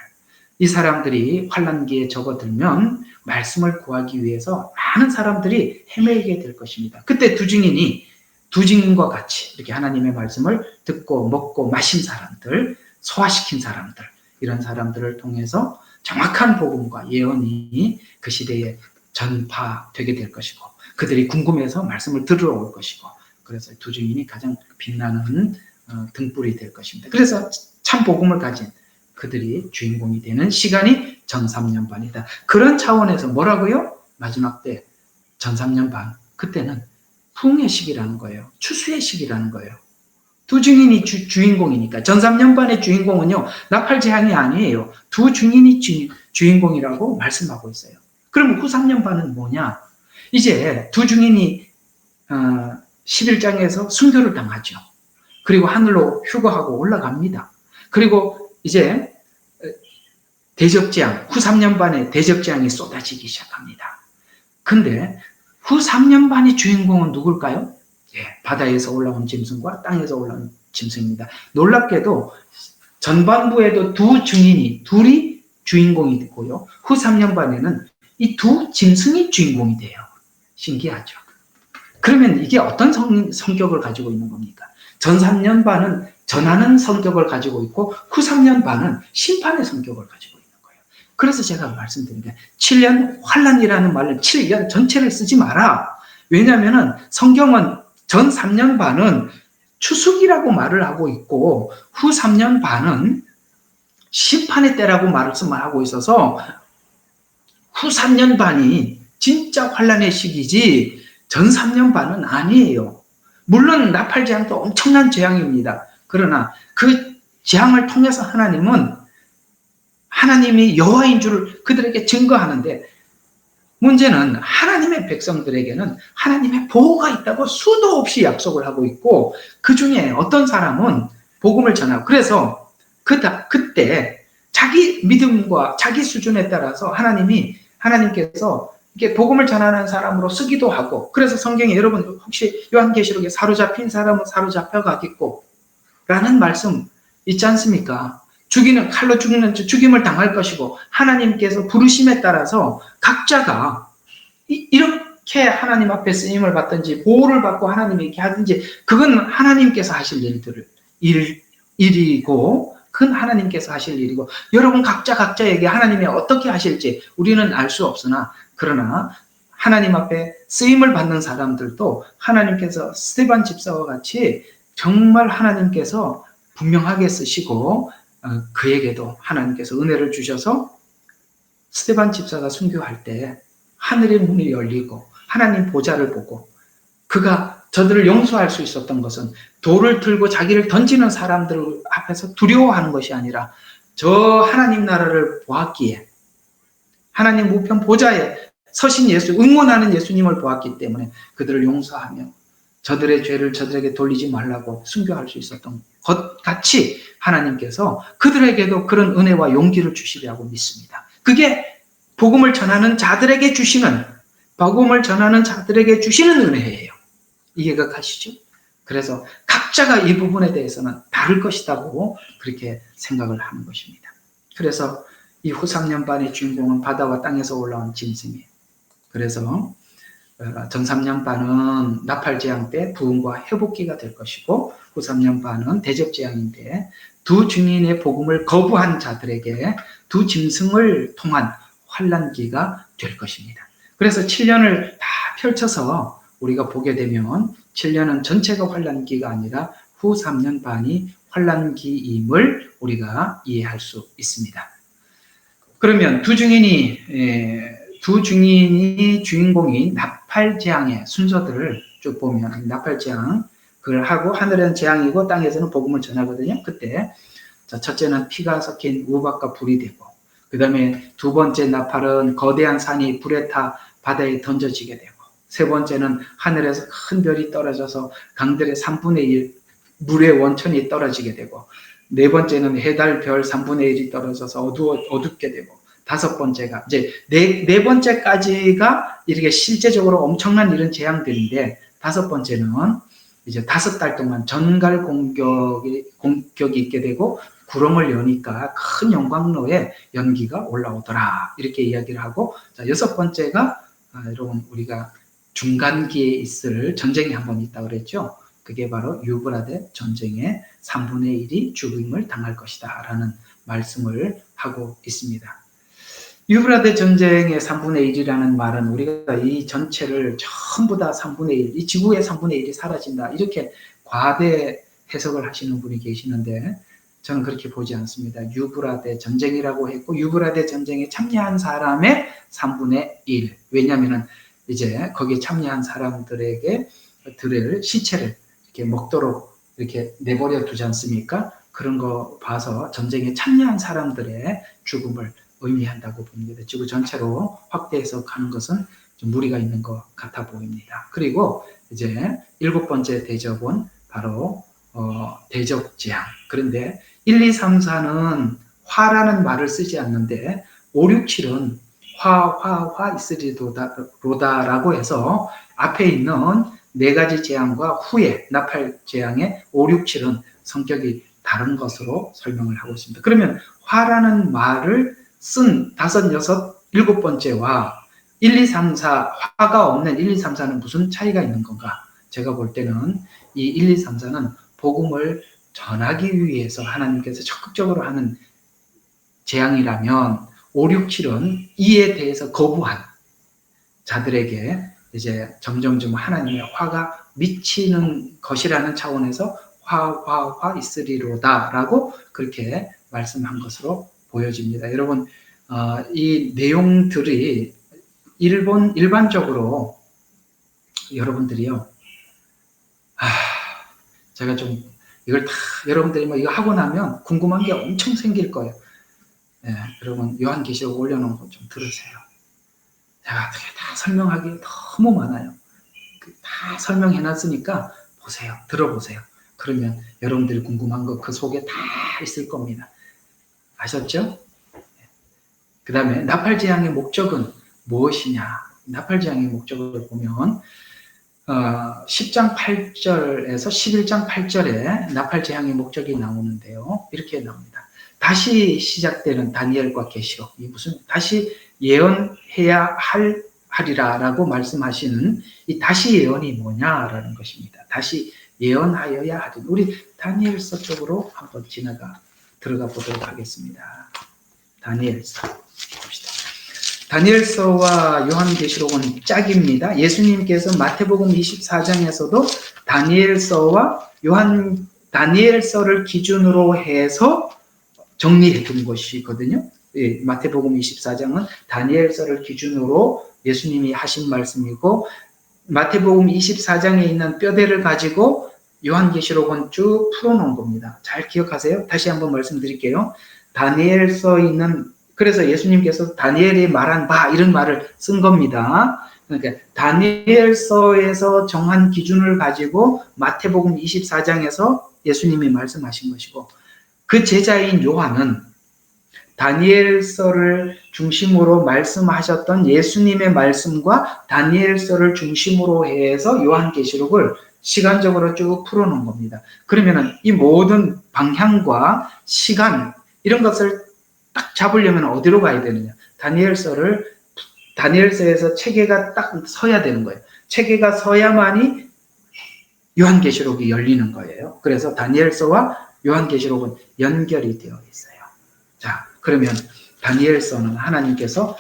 [SPEAKER 1] 이 사람들이 환난기에 접어들면 말씀을 구하기 위해서 많은 사람들이 헤매게 될 것입니다. 그때 두 증인과 같이 이렇게 하나님의 말씀을 듣고 먹고 마신 사람들, 소화시킨 사람들, 이런 사람들을 통해서 정확한 복음과 예언이 그 시대에 전파되게 될 것이고, 그들이 궁금해서 말씀을 들으러 올 것이고, 그래서 두 증인이 가장 빛나는 등불이 될 것입니다. 그래서 참 복음을 가진 그들이 주인공이 되는 시간이 전3년 반이다. 그런 차원에서 뭐라고요? 마지막 때 전3년 반, 그때는 풍의 시기라는 거예요. 추수의 시기라는 거예요. 두 증인이 주인공이니까. 전3년 반의 주인공은요, 나팔재앙이 아니에요. 두 증인이 주인공이라고 말씀하고 있어요. 그럼 후 3년 반은 뭐냐? 이제 두 증인이 11장에서 순교를 당하죠. 그리고 하늘로 휴거하고 올라갑니다. 그리고 이제 대적재앙, 후 3년 반에 대적재앙이 쏟아지기 시작합니다. 근데 후 3년 반의 주인공은 누굴까요? 예, 바다에서 올라온 짐승과 땅에서 올라온 짐승입니다. 놀랍게도 전반부에도 둘이 주인공이 되고요. 후 3년 반에는 이 두 짐승이 주인공이 돼요. 신기하죠. 그러면 이게 어떤 성격을 가지고 있는 겁니까? 전3년 반은 전하는 성격을 가지고 있고 후 3년 반은 심판의 성격을 가지고 있는 거예요. 그래서 제가 말씀드린 게 7년 환란이라는 말을 7년 전체를 쓰지 마라. 왜냐하면 성경은 전 3년 반은 추수기라고 말을 하고 있고 후 3년 반은 심판의 때라고 말씀하고 있어서 후 3년 반이 진짜 환란의 시기지 전 3년 반은 아니에요. 물론 나팔재앙도 엄청난 재앙입니다. 그러나 그 재앙을 통해서 하나님이 여호와인 줄 그들에게 증거하는데, 문제는 하나님의 백성들에게는 하나님의 보호가 있다고 수도 없이 약속을 하고 있고, 그 중에 어떤 사람은 복음을 전하고, 그래서 그때 자기 믿음과 자기 수준에 따라서 하나님께서 이렇게 복음을 전하는 사람으로 쓰기도 하고, 그래서 성경에 여러분 혹시 요한계시록에 사로잡힌 사람은 사로잡혀가겠고 라는 말씀 있지 않습니까? 칼로 죽임을 당할 것이고, 하나님께서 부르심에 따라서 각자가 이렇게 하나님 앞에 쓰임을 받든지 보호를 받고 하나님에게 하든지, 그건 하나님께서 하실 일이고, 그건 하나님께서 하실 일이고, 여러분 각자에게 하나님이 어떻게 하실지 우리는 알 수 없으나, 그러나 하나님 앞에 쓰임을 받는 사람들도 하나님께서 스데반 집사와 같이 정말 하나님께서 분명하게 쓰시고, 그에게도 하나님께서 은혜를 주셔서 스데반 집사가 순교할 때 하늘의 문이 열리고 하나님 보좌를 보고, 그가 저들을 용서할 수 있었던 것은 돌을 들고 자기를 던지는 사람들 앞에서 두려워하는 것이 아니라 저 하나님 나라를 보았기에, 하나님 우편 보좌에 서신 응원하는 예수님을 보았기 때문에 그들을 용서하며 저들의 죄를 저들에게 돌리지 말라고 순교할 수 있었던 것 같이 하나님께서 그들에게도 그런 은혜와 용기를 주시리라고 믿습니다. 그게 복음을 전하는 자들에게 주시는 은혜예요. 이해가 가시죠? 그래서 각자가 이 부분에 대해서는 다를 것이라고 그렇게 생각을 하는 것입니다. 그래서 이 후 3년 반의 주인공은 바다와 땅에서 올라온 짐승이에요. 그래서 전 3년반은 나팔재앙 때 부흥과 회복기가 될 것이고 후 3년반은 대접재앙인데 두 증인의 복음을 거부한 자들에게 두 짐승을 통한 환난기가 될 것입니다. 그래서 7년을 다 펼쳐서 우리가 보게 되면 7년은 전체가 환난기가 아니라 후 3년 반이 환난기임을 우리가 이해할 수 있습니다. 그러면 두 증인이 주인공이 나팔재앙의 순서들을 쭉 보면 나팔재앙 그걸 하고 하늘은 재앙이고 땅에서는 복음을 전하거든요. 그때 첫째는 피가 섞인 우박과 불이 되고 그 다음에 두 번째 나팔은 거대한 산이 불에 타 바다에 던져지게 되고 세 번째는 하늘에서 큰 별이 떨어져서 강들의 3분의 1 물의 원천이 떨어지게 되고 네 번째는 해달 별 3분의 1이 떨어져서 어둡게 되고 다섯 번째가 이제 네 번째까지가 이렇게 실제적으로 엄청난 이런 재앙들인데 다섯 번째는 이제 5달 동안 전갈 공격이 있게 되고 구름을 여니까 큰 영광로에 연기가 올라오더라 이렇게 이야기를 하고 자, 여섯 번째가 여러분 우리가 중간기에 있을 전쟁이 한 번 있다고 그랬죠. 그게 바로 유브라데 전쟁의 3분의 1이 죽임을 당할 것이다 라는 말씀을 하고 있습니다. 유브라데 전쟁의 3분의 1이라는 말은 우리가 이 전체를 전부 다 3분의 1, 이 지구의 3분의 1이 사라진다 이렇게 과대 해석을 하시는 분이 계시는데 저는 그렇게 보지 않습니다. 유브라데 전쟁이라고 했고 유브라데 전쟁에 참여한 사람의 3분의 1 왜냐하면 이제 거기에 참여한 사람들에게 들을 시체를 이렇게 먹도록 이렇게 내버려 두지 않습니까? 그런 거 봐서 전쟁에 참여한 사람들의 죽음을 의미한다고 봅니다. 지구 전체로 확대 해석하는 것은 좀 무리가 있는 것 같아 보입니다. 그리고 이제 7번째 대접은 바로 대접재앙. 그런데 1, 2, 3, 4는 화라는 말을 쓰지 않는데 5, 6, 7은 화 있으리로다라고 해서 앞에 있는 네 가지 재앙과 후에 나팔 재앙의 5, 6, 7은 성격이 다른 것으로 설명을 하고 있습니다. 그러면 화라는 말을 쓴 5, 6, 7번째와 1, 2, 3, 4 화가 없는 1, 2, 3, 4는 무슨 차이가 있는 건가? 제가 볼 때는 이 1, 2, 3, 4는 복음을 전하기 위해서 하나님께서 적극적으로 하는 재앙이라면 5, 6, 7은 이에 대해서 거부한 자들에게 이제 점점점 하나님의 화가 미치는 것이라는 차원에서 화 있으리로다 라고 그렇게 말씀한 것으로 보여집니다. 여러분 이 내용들이 일반적으로 여러분들이요 제가 좀 이걸 다 여러분들이 뭐 이거 하고 나면 궁금한 게 엄청 생길 거예요. 네, 여러분 요한계시록 올려놓은 거 좀 들으세요. 제가 다 설명하기 너무 많아요. 다 설명해놨으니까 보세요. 들어보세요. 그러면 여러분들이 궁금한 거 그 속에 다 있을 겁니다. 아셨죠? 그 다음에 나팔재앙의 목적은 무엇이냐? 나팔재앙의 목적을 보면 10장 8절에서 11장 8절에 나팔재앙의 목적이 나오는데요. 이렇게 나옵니다. 다시 시작되는 다니엘과 계시록 이 무슨 다시 예언해야 하리라라고 말씀하시는 이 다시 예언이 뭐냐라는 것입니다. 다시 예언하여야 하리. 우리 다니엘서 쪽으로 한번 들어가 보도록 하겠습니다. 다니엘서 봅시다. 다니엘서와 요한계시록은 짝입니다. 예수님께서 마태복음 24장에서도 다니엘서와 다니엘서를 기준으로 해서 정리해 둔 것이거든요. 예, 마태복음 24장은 다니엘서를 기준으로 예수님이 하신 말씀이고 마태복음 24장에 있는 뼈대를 가지고 요한계시록은 쭉 풀어놓은 겁니다. 잘 기억하세요. 다시 한번 말씀드릴게요. 다니엘서에 있는 그래서 예수님께서 다니엘이 말한 바 이런 말을 쓴 겁니다. 그러니까 다니엘서에서 정한 기준을 가지고 마태복음 24장에서 예수님이 말씀하신 것이고 그 제자인 요한은 다니엘서를 중심으로 말씀하셨던 예수님의 말씀과 다니엘서를 중심으로 해서 요한계시록을 시간적으로 쭉 풀어놓은 겁니다. 그러면 이 모든 방향과 시간 이런 것을 딱 잡으려면 어디로 가야 되느냐? 다니엘서에서 체계가 딱 서야 되는 거예요. 체계가 서야만이 요한계시록이 열리는 거예요. 그래서 다니엘서와 요한계시록은 연결이 되어 있어요. 자, 그러면 다니엘서는 하나님께서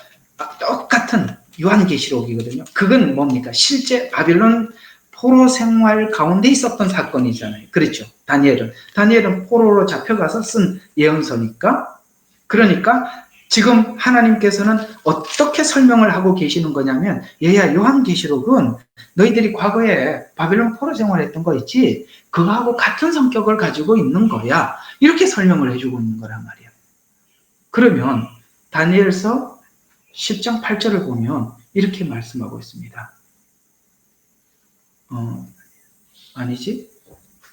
[SPEAKER 1] 똑같은 요한계시록이거든요. 그건 뭡니까? 실제 바빌론 포로 생활 가운데 있었던 사건이잖아요. 그렇죠. 다니엘은 포로로 잡혀가서 쓴 예언서니까. 그러니까 지금 하나님께서는 어떻게 설명을 하고 계시는 거냐면, 얘야, 요한계시록은 너희들이 과거에 바빌론 포로 생활했던 거 있지? 그거하고 같은 성격을 가지고 있는 거야. 이렇게 설명을 해주고 있는 거란 말이야. 그러면 다니엘서 10장 8절을 보면 이렇게 말씀하고 있습니다. 아니지?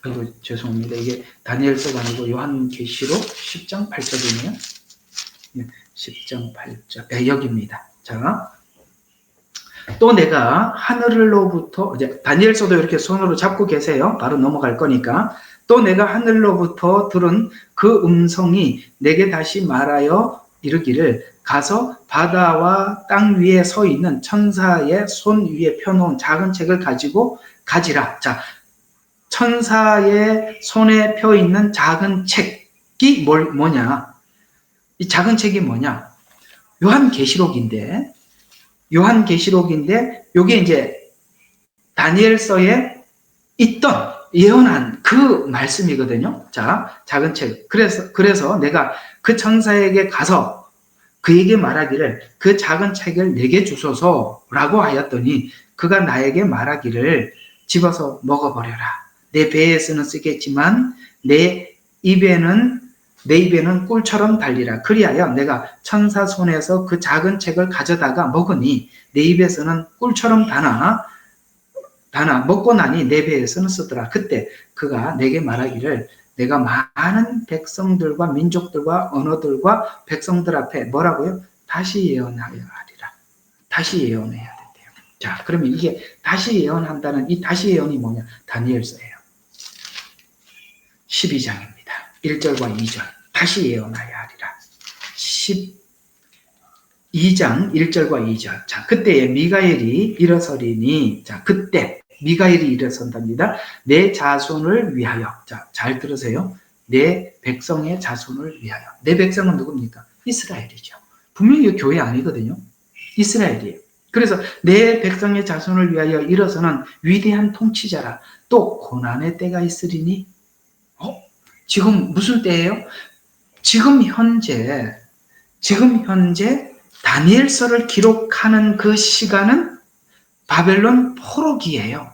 [SPEAKER 1] 아이고, 죄송합니다. 이게 다니엘서가 아니고 요한계시록 10장 8절이네요. 10장 8절. 여기입니다. 자, 또 내가 하늘로부터, 이제 다니엘서도 이렇게 손으로 잡고 계세요. 바로 넘어갈 거니까. 또 내가 하늘로부터 들은 그 음성이 내게 다시 말하여 이르기를, 가서 바다와 땅 위에 서 있는 천사의 손 위에 펴놓은 작은 책을 가지고 가지라. 자, 천사의 손에 펴 있는 작은 책이 뭐냐? 이 작은 책이 뭐냐? 요한계시록인데 요게 이제 다니엘서에 있던 예언한 그 말씀이거든요. 자, 작은 책. 그래서 내가 그 천사에게 가서 그에게 말하기를, 그 작은 책을 내게 주소서라고 하였더니 그가 나에게 말하기를, 집어서 먹어버려라. 내 배에서는 쓰겠지만 내 입에는 꿀처럼 달리라. 그리하여 내가 천사 손에서 그 작은 책을 가져다가 먹으니 내 입에서는 꿀처럼 다나 먹고 나니 내 배에서는 쓰더라. 그때 그가 내게 말하기를, 내가 많은 민족들과 언어들과 백성들 앞에 뭐라고요? 다시 예언하여 하리라. 다시 예언해야 된대요. 자, 그러면 이게 다시 예언한다는 이 다시 예언이 뭐냐? 다니엘서예요. 12장입니다. 1절과 2절. 다시 예언하여 하리라. 12장 1절과 2절. 자, 그때에 미가엘이 일어서리니, 자, 그때 미가엘이 일어선답니다. 내 자손을 위하여. 자, 잘 들으세요. 내 백성의 자손을 위하여. 내 백성은 누굽니까? 이스라엘이죠. 분명히 교회 아니거든요. 이스라엘이에요. 그래서 내 백성의 자손을 위하여 일어서는 위대한 통치자라. 또 고난의 때가 있으리니. 지금 무슨 때예요? 지금 현재 다니엘서를 기록하는 그 시간은 바벨론 포로기예요.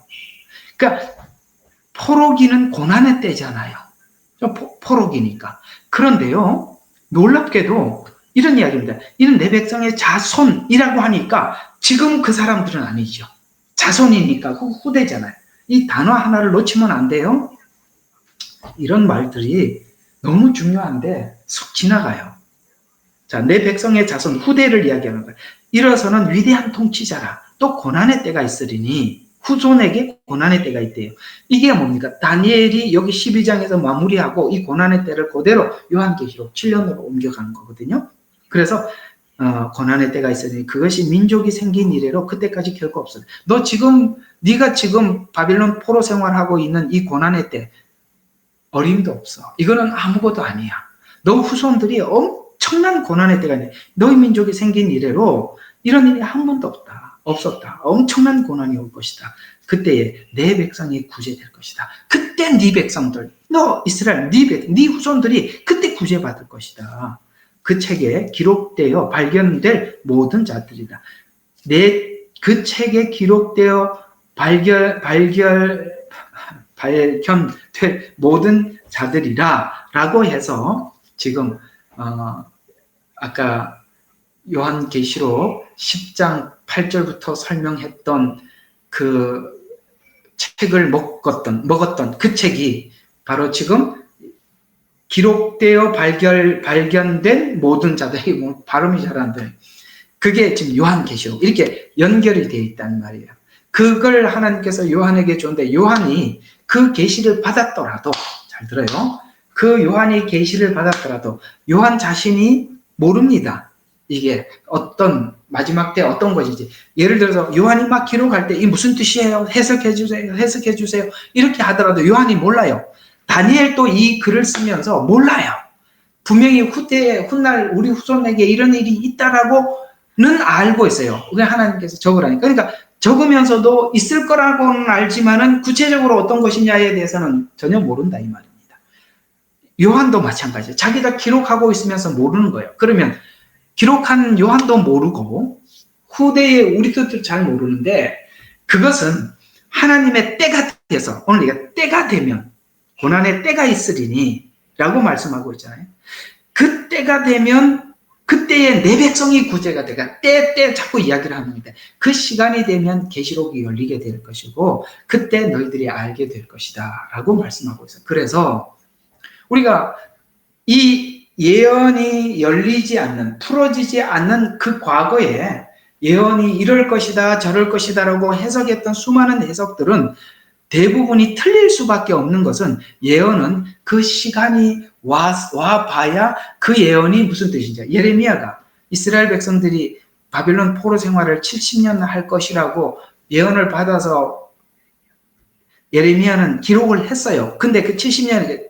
[SPEAKER 1] 그러니까 포로기는 고난의 때잖아요. 포로기니까. 그런데요, 놀랍게도 이런 이야기입니다. 이는 내 백성의 자손이라고 하니까 지금 그 사람들은 아니죠. 자손이니까 후대잖아요. 이 단어 하나를 놓치면 안 돼요. 이런 말들이 너무 중요한데 쑥 지나가요. 자, 내 백성의 자손, 후대를 이야기하는 거예요. 일어서는 위대한 통치자라. 또 고난의 때가 있으리니, 후손에게 고난의 때가 있대요. 이게 뭡니까? 다니엘이 여기 12장에서 마무리하고 이 고난의 때를 그대로 요한계시록 7년으로 옮겨가는 거거든요. 그래서 고난의 때가 있으니 그것이 민족이 생긴 이래로 그때까지 결코 없어요. 네가 지금 바빌론 포로 생활하고 있는 이 고난의 때 어림도 없어. 이거는 아무것도 아니야. 너 후손들이 엄청난 고난의 때가 있네. 너희 민족이 생긴 이래로 이런 일이 한 번도 없었다. 엄청난 고난이 올 것이다. 그때에 내 백성이 구제될 것이다. 그때 네 백성들, 너 이스라엘, 네 후손들이 그때 구제받을 것이다. 그 책에 기록되어 발견될 모든 자들이다. 그 책에 기록되어 발견될 모든 자들이라 라고 해서 지금 아까 요한계시록 10장 8절부터 설명했던 그 책을 먹었던 그 책이 바로 지금 기록되어 발견된 모든 자들이, 뭐 발음이 잘 안 돼요. 그게 지금 요한계시록 이렇게 연결이 되어 있단 말이에요. 그걸 하나님께서 요한에게 줬는데 요한이 그 계시를 받았더라도, 잘 들어요. 그 요한이 계시를 받았더라도 요한 자신이 모릅니다. 이게 어떤 마지막 때 어떤 것이지. 예를 들어서 요한이 막 기록할 때 이 무슨 뜻이에요? 해석해 주세요. 해석해 주세요. 이렇게 하더라도 요한이 몰라요. 다니엘도 이 글을 쓰면서 몰라요. 분명히 훗날 우리 후손에게 이런 일이 있다라고는 알고 있어요. 왜 하나님께서 적으라니까. 그러니까 적으면서도 있을 거라고는 알지만은 구체적으로 어떤 것이냐에 대해서는 전혀 모른다 이 말입니다. 요한도 마찬가지예요. 자기가 기록하고 있으면서 모르는 거예요. 그러면 기록한 요한도 모르고 후대의 우리도 잘 모르는데 그것은 하나님의 때가 돼서 오늘 우리가 때가 되면 고난의 때가 있으리니 라고 말씀하고 있잖아요. 그 때가 되면 그때의 내 백성이 구제가 되가 때 자꾸 이야기를 하는데 그 시간이 되면 계시록이 열리게 될 것이고 그때 너희들이 알게 될 것이다 라고 말씀하고 있어요. 그래서 우리가 이 예언이 열리지 않는 풀어지지 않는 그 과거에 예언이 이럴 것이다 저럴 것이다라고 해석했던 수많은 해석들은 대부분이 틀릴 수밖에 없는 것은 예언은 그 시간이 와봐야 그 예언이 무슨 뜻인지. 예레미야가 이스라엘 백성들이 바빌론 포로 생활을 70년 할 것이라고 예언을 받아서 예레미야는 기록을 했어요. 근데 그 70년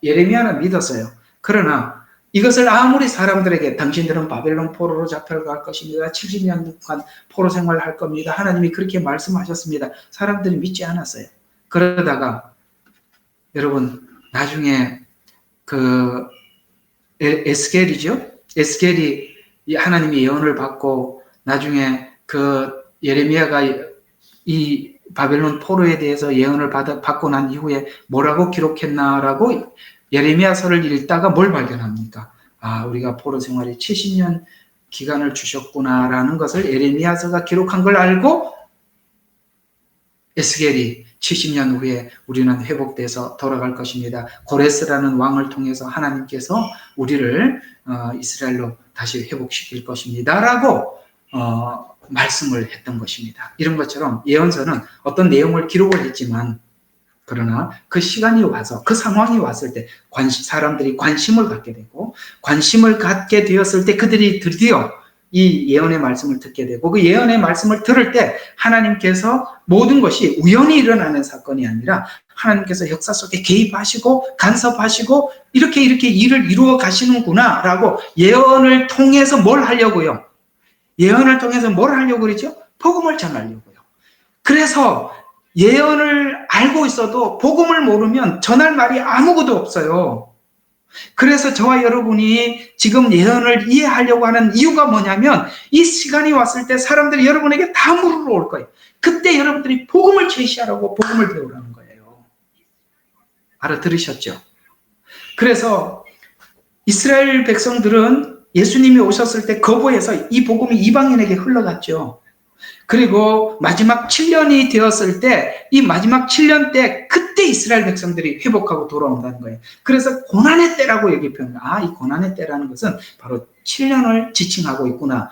[SPEAKER 1] 예레미야는 믿었어요. 그러나 이것을 아무리 사람들에게 당신들은 바벨론 포로로 잡혀갈 것입니다. 70년간 포로 생활을 할 겁니다. 하나님이 그렇게 말씀하셨습니다. 사람들이 믿지 않았어요. 그러다가 여러분 나중에 그 에스겔이죠. 에스겔이 하나님의 예언을 받고 나중에 그 예레미야가 이 바벨론 포로에 대해서 예언을 받고 난 이후에 뭐라고 기록했나라고 예레미야서를 읽다가 뭘 발견합니까? 아, 우리가 포로 생활에 70년 기간을 주셨구나라는 것을 예레미야서가 기록한 걸 알고 에스겔이 70년 후에 우리는 회복돼서 돌아갈 것입니다. 고레스라는 왕을 통해서 하나님께서 우리를 이스라엘로 다시 회복시킬 것입니다. 라고 말씀을 했던 것입니다. 이런 것처럼 예언서는 어떤 내용을 기록을 했지만 그러나 그 시간이 와서 그 상황이 왔을 때 사람들이 관심을 갖게 되고 관심을 갖게 되었을 때 그들이 드디어 이 예언의 말씀을 듣게 되고 그 예언의 말씀을 들을 때 하나님께서 모든 것이 우연히 일어나는 사건이 아니라 하나님께서 역사 속에 개입하시고 간섭하시고 이렇게 일을 이루어 가시는구나 라고 예언을 통해서 뭘 하려고요? 예언을 통해서 뭘 하려고 그러죠? 복음을 전하려고요. 그래서 예언을 알고 있어도 복음을 모르면 전할 말이 아무것도 없어요. 그래서 저와 여러분이 지금 예언을 이해하려고 하는 이유가 뭐냐면 이 시간이 왔을 때 사람들이 여러분에게 다 물으러 올 거예요. 그때 여러분들이 복음을 제시하라고 복음을 배우라는 거예요. 알아들으셨죠? 그래서 이스라엘 백성들은 예수님이 오셨을 때 거부해서 이 복음이 이방인에게 흘러갔죠. 그리고 마지막 7년이 되었을 때 이 마지막 7년 때 그때 이스라엘 백성들이 회복하고 돌아온다는 거예요. 그래서 고난의 때라고 얘기 표현해요. 아, 이 고난의 때라는 것은 바로 7년을 지칭하고 있구나.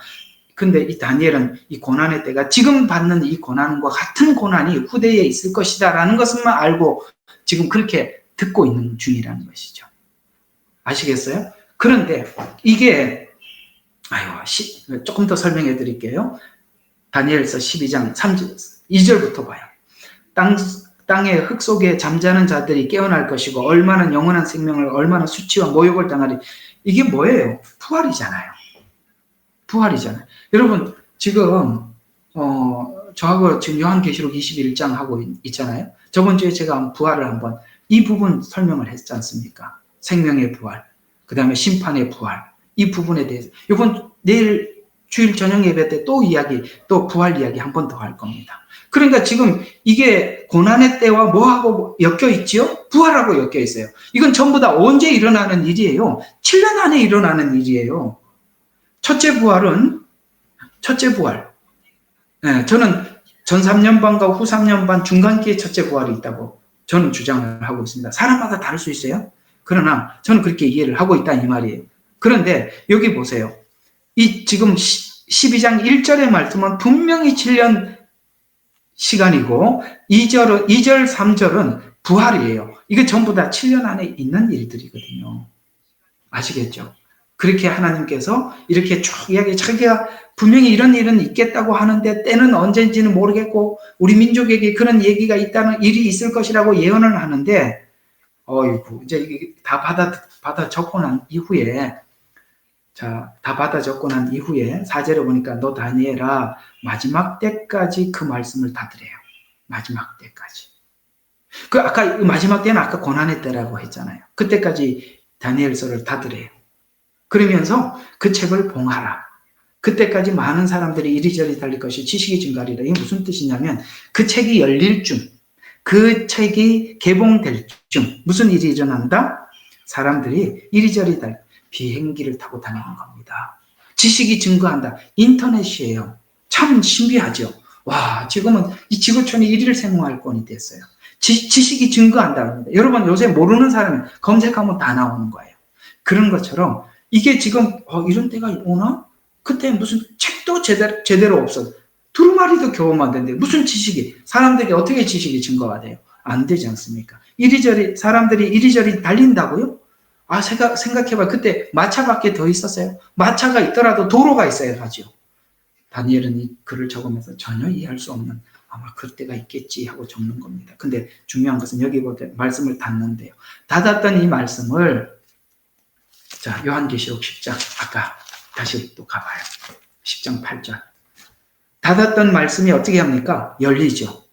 [SPEAKER 1] 근데 이 다니엘은 이 고난의 때가 지금 받는 이 고난과 같은 고난이 후대에 있을 것이다라는 것만 알고 지금 그렇게 듣고 있는 중이라는 것이죠. 아시겠어요? 그런데 이게 조금 더 설명해 드릴게요. 다니엘서 12장 2절부터 봐요. 땅의 흙 속에 잠자는 자들이 깨어날 것이고 얼마나 영원한 생명을 얼마나 수치와 모욕을 당하리. 이게 뭐예요? 부활이잖아요. 부활이잖아요. 여러분 지금 저하고 지금 요한계시록 21장 하고 있잖아요. 저번 주에 제가 부활을 한번 이 부분 설명을 했지 않습니까? 생명의 부활, 그 다음에 심판의 부활, 이 부분에 대해서 이번 내일 주일 저녁 예배 때 또 부활 이야기 한 번 더 할 겁니다. 그러니까 지금 이게 고난의 때와 뭐하고 엮여 있지요? 부활하고 엮여 있어요. 이건 전부 다 언제 일어나는 일이에요? 7년 안에 일어나는 일이에요. 첫째 부활. 네, 저는 전 3년반과 후 3년반 중간기에 첫째 부활이 있다고 저는 주장을 하고 있습니다. 사람마다 다를 수 있어요. 그러나 저는 그렇게 이해를 하고 있다 이 말이에요. 그런데 여기 보세요. 이 지금 12장 1절의 말씀은 분명히 7년 시간이고 2절, 3절은 부활이에요. 이게 전부 다 7년 안에 있는 일들이거든요. 아시겠죠? 그렇게 하나님께서 이렇게 쭉 이야기, 자기가 분명히 이런 일은 있겠다고 하는데 때는 언제인지는 모르겠고 우리 민족에게 그런 얘기가 있다는 일이 있을 것이라고 예언을 하는데 어이구 이제 이게 다 받아 적고 난 이후에 다 받아 적고 난 이후에 4절에 보니까 너 다니엘아 마지막 때까지 그 말씀을 다 들어요. 마지막 때까지. 그 아까 마지막 때는 아까 고난의 때라고 했잖아요. 그때까지 다니엘서를 다 들어요. 그러면서 그 책을 봉하라. 그때까지 많은 사람들이 이리저리 달릴 것이 지식이 증가하리라. 이게 무슨 뜻이냐면 그 책이 열릴 쯤, 그 책이 개봉될 쯤 무슨 일이 일어난다? 사람들이 이리저리 비행기를 타고 다니는 겁니다. 지식이 증가한다. 인터넷이에요. 참 신비하죠. 와, 지금은 이 지구촌이 일일 생활권이 됐어요. 지식이 증가한다. 여러분 요새 모르는 사람이 검색하면 다 나오는 거예요. 그런 것처럼 이게 지금 이런 때가 오나? 그때 무슨 책도 제대로 없어. 두루마리도 겨우 만드는데 무슨 지식이 사람들이 어떻게 지식이 증거가 돼요? 안 되지 않습니까? 이리저리 사람들이 이리저리 달린다고요? 아 생각해봐. 그때 마차밖에 더 있었어요? 마차가 있더라도 도로가 있어야 하죠. 다니엘은 이 글을 적으면서 전혀 이해할 수 없는 아마 그때가 있겠지 하고 적는 겁니다. 근데 중요한 것은 여기보다 말씀을 닫는데요. 닫았던 이 말씀을 자 요한계시록 10장 아까 다시 또 가봐요. 10장 8절 닫았던 말씀이 어떻게 합니까? 열리죠.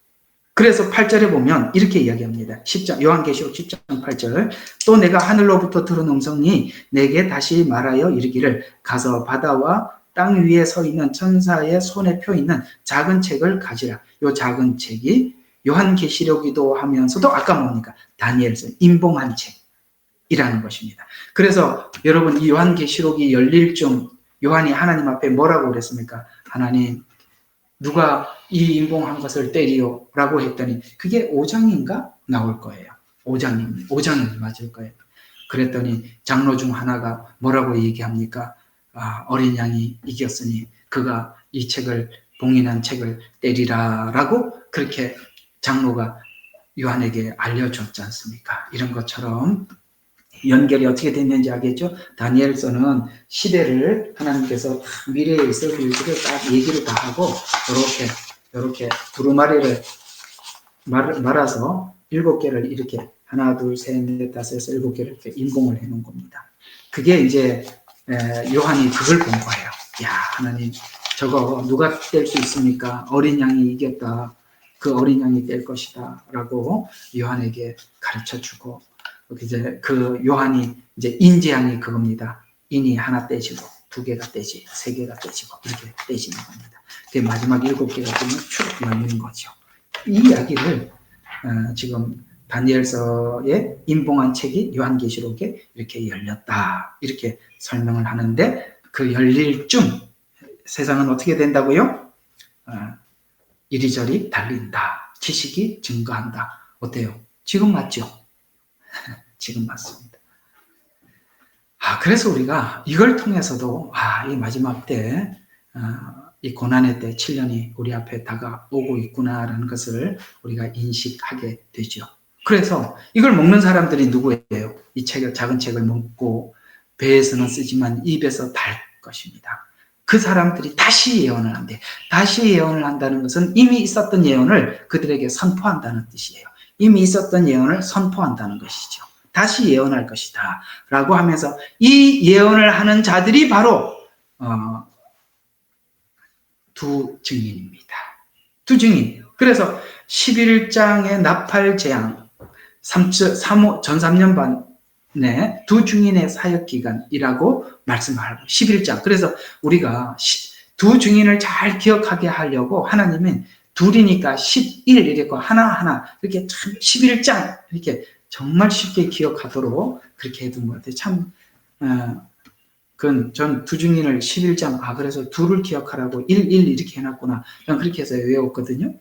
[SPEAKER 1] 그래서 8절에 보면 이렇게 이야기합니다. 10장 요한계시록 10장 8절 또 내가 하늘로부터 들은 음성이 내게 다시 말하여 이르기를 가서 바다와 땅 위에 서 있는 천사의 손에 펴 있는 작은 책을 가지라. 요 작은 책이 요한계시록이기도 하면서도 아까 뭡니까? 다니엘서 임봉한 책이라는 것입니다. 그래서 여러분 이 요한계시록이 열릴 쯤 요한이 하나님 앞에 뭐라고 그랬습니까? 하나님 누가 이 임봉한 것을 때리요? 라고 했더니 그게 5장인가? 나올 거예요. 5장이 맞을 거예요. 그랬더니 장로 중 하나가 뭐라고 얘기합니까? 어린 양이 이겼으니 그가 이 책을 봉인한 책을 때리라 라고 그렇게 장로가 요한에게 알려줬지 않습니까? 이런 것처럼 연결이 어떻게 됐는지 알겠죠? 다니엘서는 시대를 하나님께서 미래에 있을 일들을 딱 얘기를 다 하고 이렇게 두루마리를 말아서 7개를 이렇게 하나 둘 셋 넷 다섯 여섯 7개를 이렇게 임봉을 해놓은 겁니다. 그게 이제 요한이 그걸 본 거예요. 야 하나님 저거 누가 뗄 수 있습니까? 어린 양이 이겼다. 그 어린 양이 뗄 것이다 라고 요한에게 가르쳐주고 이제 그 요한이 이제 인재양이 그겁니다. 인이 하나 떼지고 2개가 떼지 3개가 떼지고 이렇게 떼지는 겁니다. 그 마지막 7개가 되면 쭉 열리는 거죠. 이 이야기를 지금 다니엘서의 임봉한 책이 요한계시록에 이렇게 열렸다 이렇게 설명을 하는데 그 열릴 쯤 세상은 어떻게 된다고요? 이리저리 달린다. 지식이 증가한다. 어때요? 지금 맞죠? 지금 맞습니다. 그래서 우리가 이걸 통해서도 이 마지막 때 이 고난의 때 7년이 우리 앞에 다가오고 있구나라는 것을 우리가 인식하게 되죠. 그래서 이걸 먹는 사람들이 누구예요? 이 책을 작은 책을 먹고 배에서는 쓰지만 입에서 달 것입니다. 그 사람들이 다시 예언을 한대. 다시 예언을 한다는 것은 이미 있었던 예언을 그들에게 선포한다는 뜻이에요. 이미 있었던 예언을 선포한다는 것이죠. 다시 예언할 것이다 라고 하면서 이 예언을 하는 자들이 바로 두 증인입니다. 두 증인. 그래서 11장의 나팔재앙 전 3년 반에 두 증인의 사역기간이라고 말씀하고 11장. 그래서 우리가 두 증인을 잘 기억하게 하려고 하나님은 둘이니까 11 이랬고 하나하나 이렇게 참 11장 이렇게 정말 쉽게 기억하도록 그렇게 해둔 것 같아요. 참 그건 전 두 증인을 11장 그래서 둘을 기억하라고 1 이렇게 해놨구나. 저는 그렇게 해서 외웠거든요.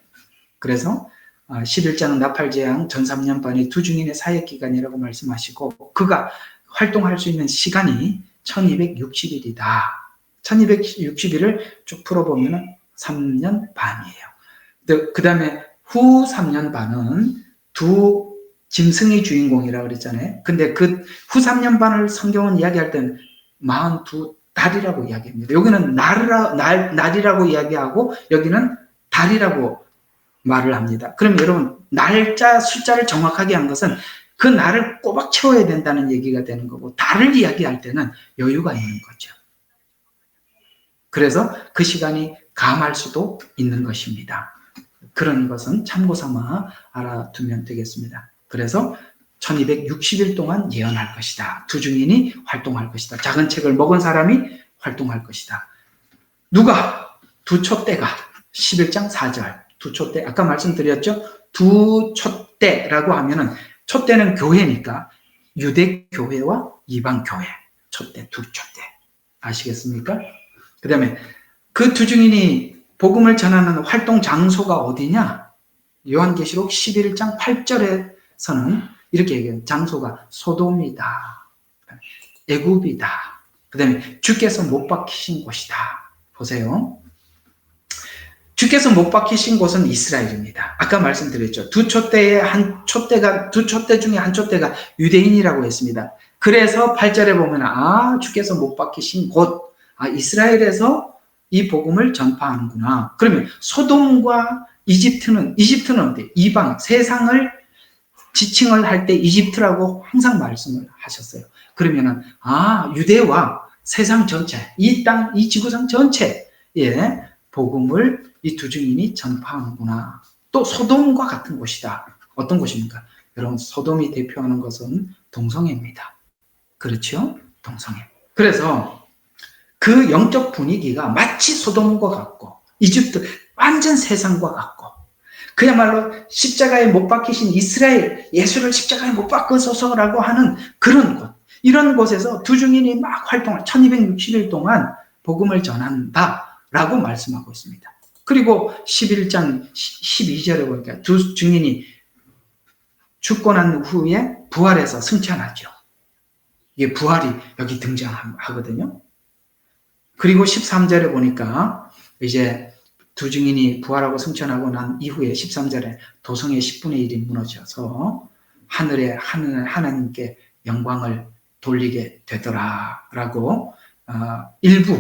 [SPEAKER 1] 그래서 11장은 나팔재앙 전 3년 반이 두 증인의 사역기간이라고 말씀하시고 그가 활동할 수 있는 시간이 1260일이다. 1260일을 쭉 풀어보면 3년 반이에요. 그 다음에 후 3년 반은 두 짐승이 주인공이라고 그랬잖아요. 근데 그 후 3년 반을 성경은 이야기할 때는 42 달이라고 이야기합니다. 여기는 날이라고 이야기하고 여기는 달이라고 말을 합니다. 그럼 여러분 날짜 숫자를 정확하게 한 것은 그 날을 꼬박 채워야 된다는 얘기가 되는 거고 달을 이야기할 때는 여유가 있는 거죠. 그래서 그 시간이 감할 수도 있는 것입니다. 그런 것은 참고 삼아 알아두면 되겠습니다. 그래서 1260일 동안 예언할 것이다. 두 증인이 활동할 것이다. 작은 책을 먹은 사람이 활동할 것이다. 누가? 두 촛대가 11장 4절 두 촛대 아까 말씀드렸죠. 두 촛대라고 하면은 촛대는 교회니까 유대 교회와 이방 교회 촛대 두 촛대 아시겠습니까? 그 다음에 그 두 증인이 복음을 전하는 활동 장소가 어디냐? 요한계시록 11장 8절에서는 이렇게 얘기해요. 장소가 소돔이다. 애굽이다. 그 다음에 주께서 못 박히신 곳이다. 보세요. 주께서 못 박히신 곳은 이스라엘입니다. 아까 말씀드렸죠. 두 촛대 중에 한 촛대가 유대인이라고 했습니다. 그래서 8절에 보면 주께서 못 박히신 곳, 이스라엘에서 이 복음을 전파하는구나. 그러면 소돔과 이집트는 어디? 이방, 세상을 지칭을 할 때 이집트라고 항상 말씀을 하셨어요. 그러면은 유대와 세상 전체, 이 땅, 이 지구상 전체에 복음을 이 두 증인이 전파하는구나. 또 소돔과 같은 곳이다. 어떤 곳입니까? 여러분 소돔이 대표하는 것은 동성애입니다. 그렇죠? 동성애. 그래서 그 영적 분위기가 마치 소돔과 같고 이집트 완전 세상과 같고 그야말로 십자가에 못 박히신 이스라엘 예수를 십자가에 못 박으소서라고 하는 그런 곳 이런 곳에서 두 증인이 막 활동을 1260일 동안 복음을 전한다라고 말씀하고 있습니다. 그리고 11장 12절에 보니까 두 증인이 죽고 난 후에 부활해서 승천하죠. 이게 부활이 여기 등장하거든요. 그리고 13절에 보니까 이제 두 증인이 부활하고 승천하고 난 이후에 13절에 도성의 10분의 1이 무너져서 하늘에 하나님께 영광을 돌리게 되더라라고 일부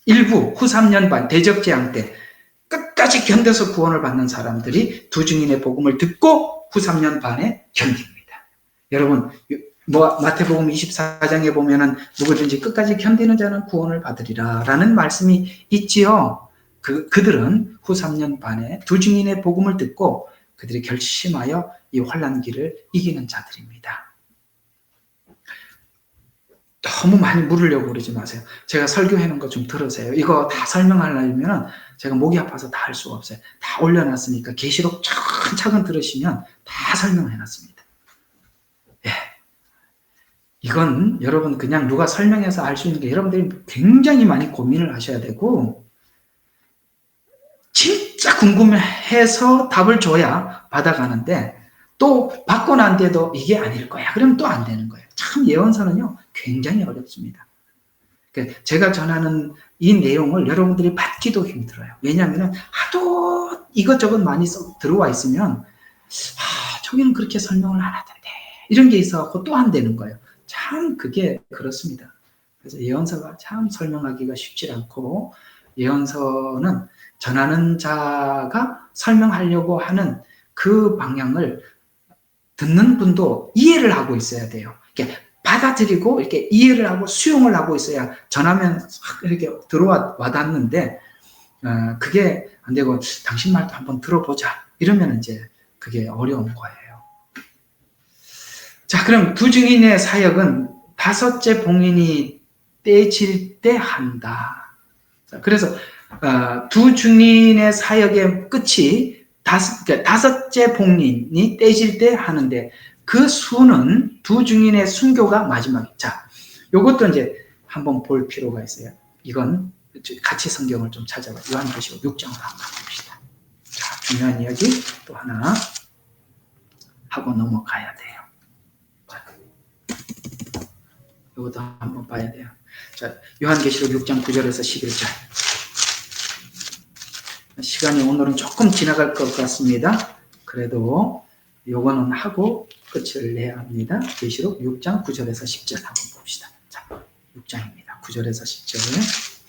[SPEAKER 1] 후 3년 반 대적재앙 때 끝까지 견뎌서 구원을 받는 사람들이 두 증인의 복음을 듣고 후 3년 반에 견딥니다. 여러분 마태복음 24장에 보면은 누구든지 끝까지 견디는 자는 구원을 받으리라 라는 말씀이 있지요. 그들은 후 3년 반에 두 증인의 복음을 듣고 그들이 결심하여 이 환난기를 이기는 자들입니다. 너무 많이 물으려고 그러지 마세요. 제가 설교하는 거 좀 들으세요. 이거 다 설명하려면 제가 목이 아파서 다 할 수가 없어요. 다 올려놨으니까 계시록 차근차근 들으시면 다 설명해놨습니다. 이건 여러분 그냥 누가 설명해서 알 수 있는 게 여러분들이 굉장히 많이 고민을 하셔야 되고 진짜 궁금해서 답을 줘야 받아가는데 또 받고 난 뒤에도 이게 아닐 거야. 그러면 또 안 되는 거예요. 참 예언서는요 굉장히 어렵습니다. 제가 전하는 이 내용을 여러분들이 받기도 힘들어요. 왜냐하면 하도 이것저것 많이 들어와 있으면 저기는 그렇게 설명을 안 하던데 이런 게 있어서 또 안 되는 거예요. 참 그게 그렇습니다. 그래서 예언서가 참 설명하기가 쉽지 않고 예언서는 전하는 자가 설명하려고 하는 그 방향을 듣는 분도 이해를 하고 있어야 돼요. 이렇게 받아들이고 이렇게 이해를 하고 수용을 하고 있어야 전하면 이렇게 와닿는데 그게 안 되고 당신 말도 한번 들어보자 이러면 이제 그게 어려운 거예요. 자, 그럼 두 증인의 사역은 다섯째 봉인이 떼질 때 한다. 자, 그래서 두 증인의 사역의 끝이 다섯째 봉인이 떼질 때 하는데 그 수는 두 증인의 순교가 마지막. 자, 요것도 이제 한번 볼 필요가 있어요. 이건 같이 성경을 좀 찾아봐. 요한계시록 6장으로 한번 봅시다. 자, 중요한 이야기 또 하나 하고 넘어가야 돼요. 이것도 한번 봐야 돼요. 자, 요한계시록 6장 9절에서 11절. 시간이 오늘은 조금 지나갈 것 같습니다. 그래도 요거는 하고 끝을 내야 합니다. 계시록 6장 9절에서 10절 한번 봅시다. 자, 6장입니다. 9절에서 10절.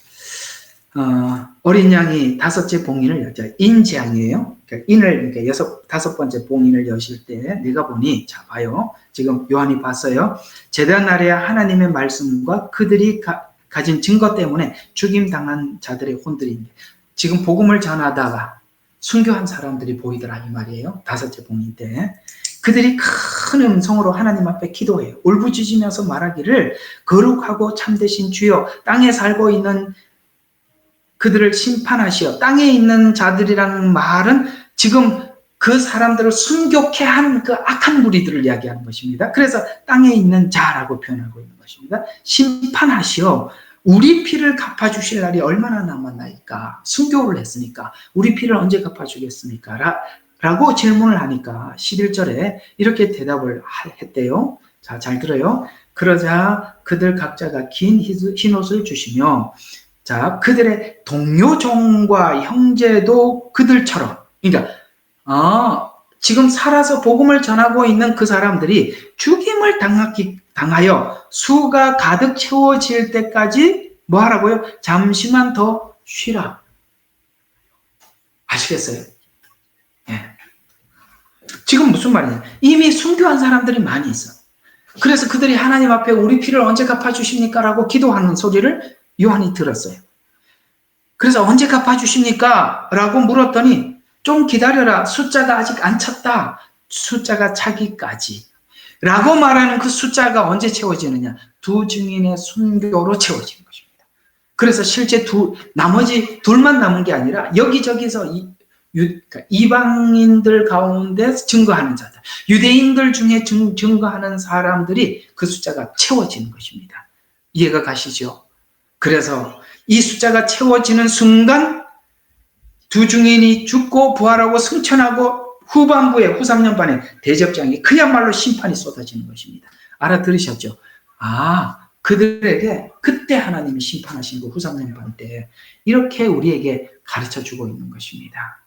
[SPEAKER 1] 어린 양이 다섯째 봉인을 열자. 인재앙이에요. 그러니까 인을, 그러니까 다섯 번째 봉인을 여실 때 내가 보니, 자, 봐요. 지금 요한이 봤어요. 제단 아래 하나님의 말씀과 그들이 가진 증거 때문에 죽임당한 자들의 혼들인데, 지금 복음을 전하다가 순교한 사람들이 보이더라, 이 말이에요. 다섯째 봉인 때. 그들이 큰 음성으로 하나님 앞에 기도해요. 울부짖으면서 말하기를, 거룩하고 참되신 주여, 땅에 살고 있는 그들을 심판하시어. 땅에 있는 자들이라는 말은 지금 그 사람들을 순교케 한 그 악한 무리들을 이야기하는 것입니다. 그래서 땅에 있는 자라고 표현하고 있는 것입니다. 심판하시어. 우리 피를 갚아주실 날이 얼마나 남았나이까? 순교를 했으니까 우리 피를 언제 갚아주겠습니까? 라고 질문을 하니까 11절에 이렇게 대답을 했대요. 자, 잘 들어요. 그러자 그들 각자가 긴 흰옷을 주시며, 자, 그들의 동료 종과 형제도 그들처럼, 그러니까 지금 살아서 복음을 전하고 있는 그 사람들이 죽임을 당하여 수가 가득 채워질 때까지 뭐 하라고요? 잠시만 더 쉬라. 아시겠어요? 예. 지금 무슨 말이냐? 이미 순교한 사람들이 많이 있어. 그래서 그들이 하나님 앞에 우리 피를 언제 갚아주십니까? 라고 기도하는 소리를 요한이 들었어요. 그래서 언제 갚아주십니까? 라고 물었더니, 좀 기다려라. 숫자가 아직 안 찼다. 숫자가 차기까지. 라고 말하는 그 숫자가 언제 채워지느냐? 두 증인의 순교로 채워지는 것입니다. 그래서 실제 나머지 둘만 남은 게 아니라 여기저기서 이방인들 가운데 증거하는 자들, 유대인들 중에 증거하는 사람들이 그 숫자가 채워지는 것입니다. 이해가 가시죠? 그래서 이 숫자가 채워지는 순간 두 증인이 죽고 부활하고 승천하고 후반부에 후 3년반에 대접장이 그야말로 심판이 쏟아지는 것입니다. 알아들으셨죠? 그들에게 그때 하나님이 심판하신 거 후 3년반 때 이렇게 우리에게 가르쳐주고 있는 것입니다.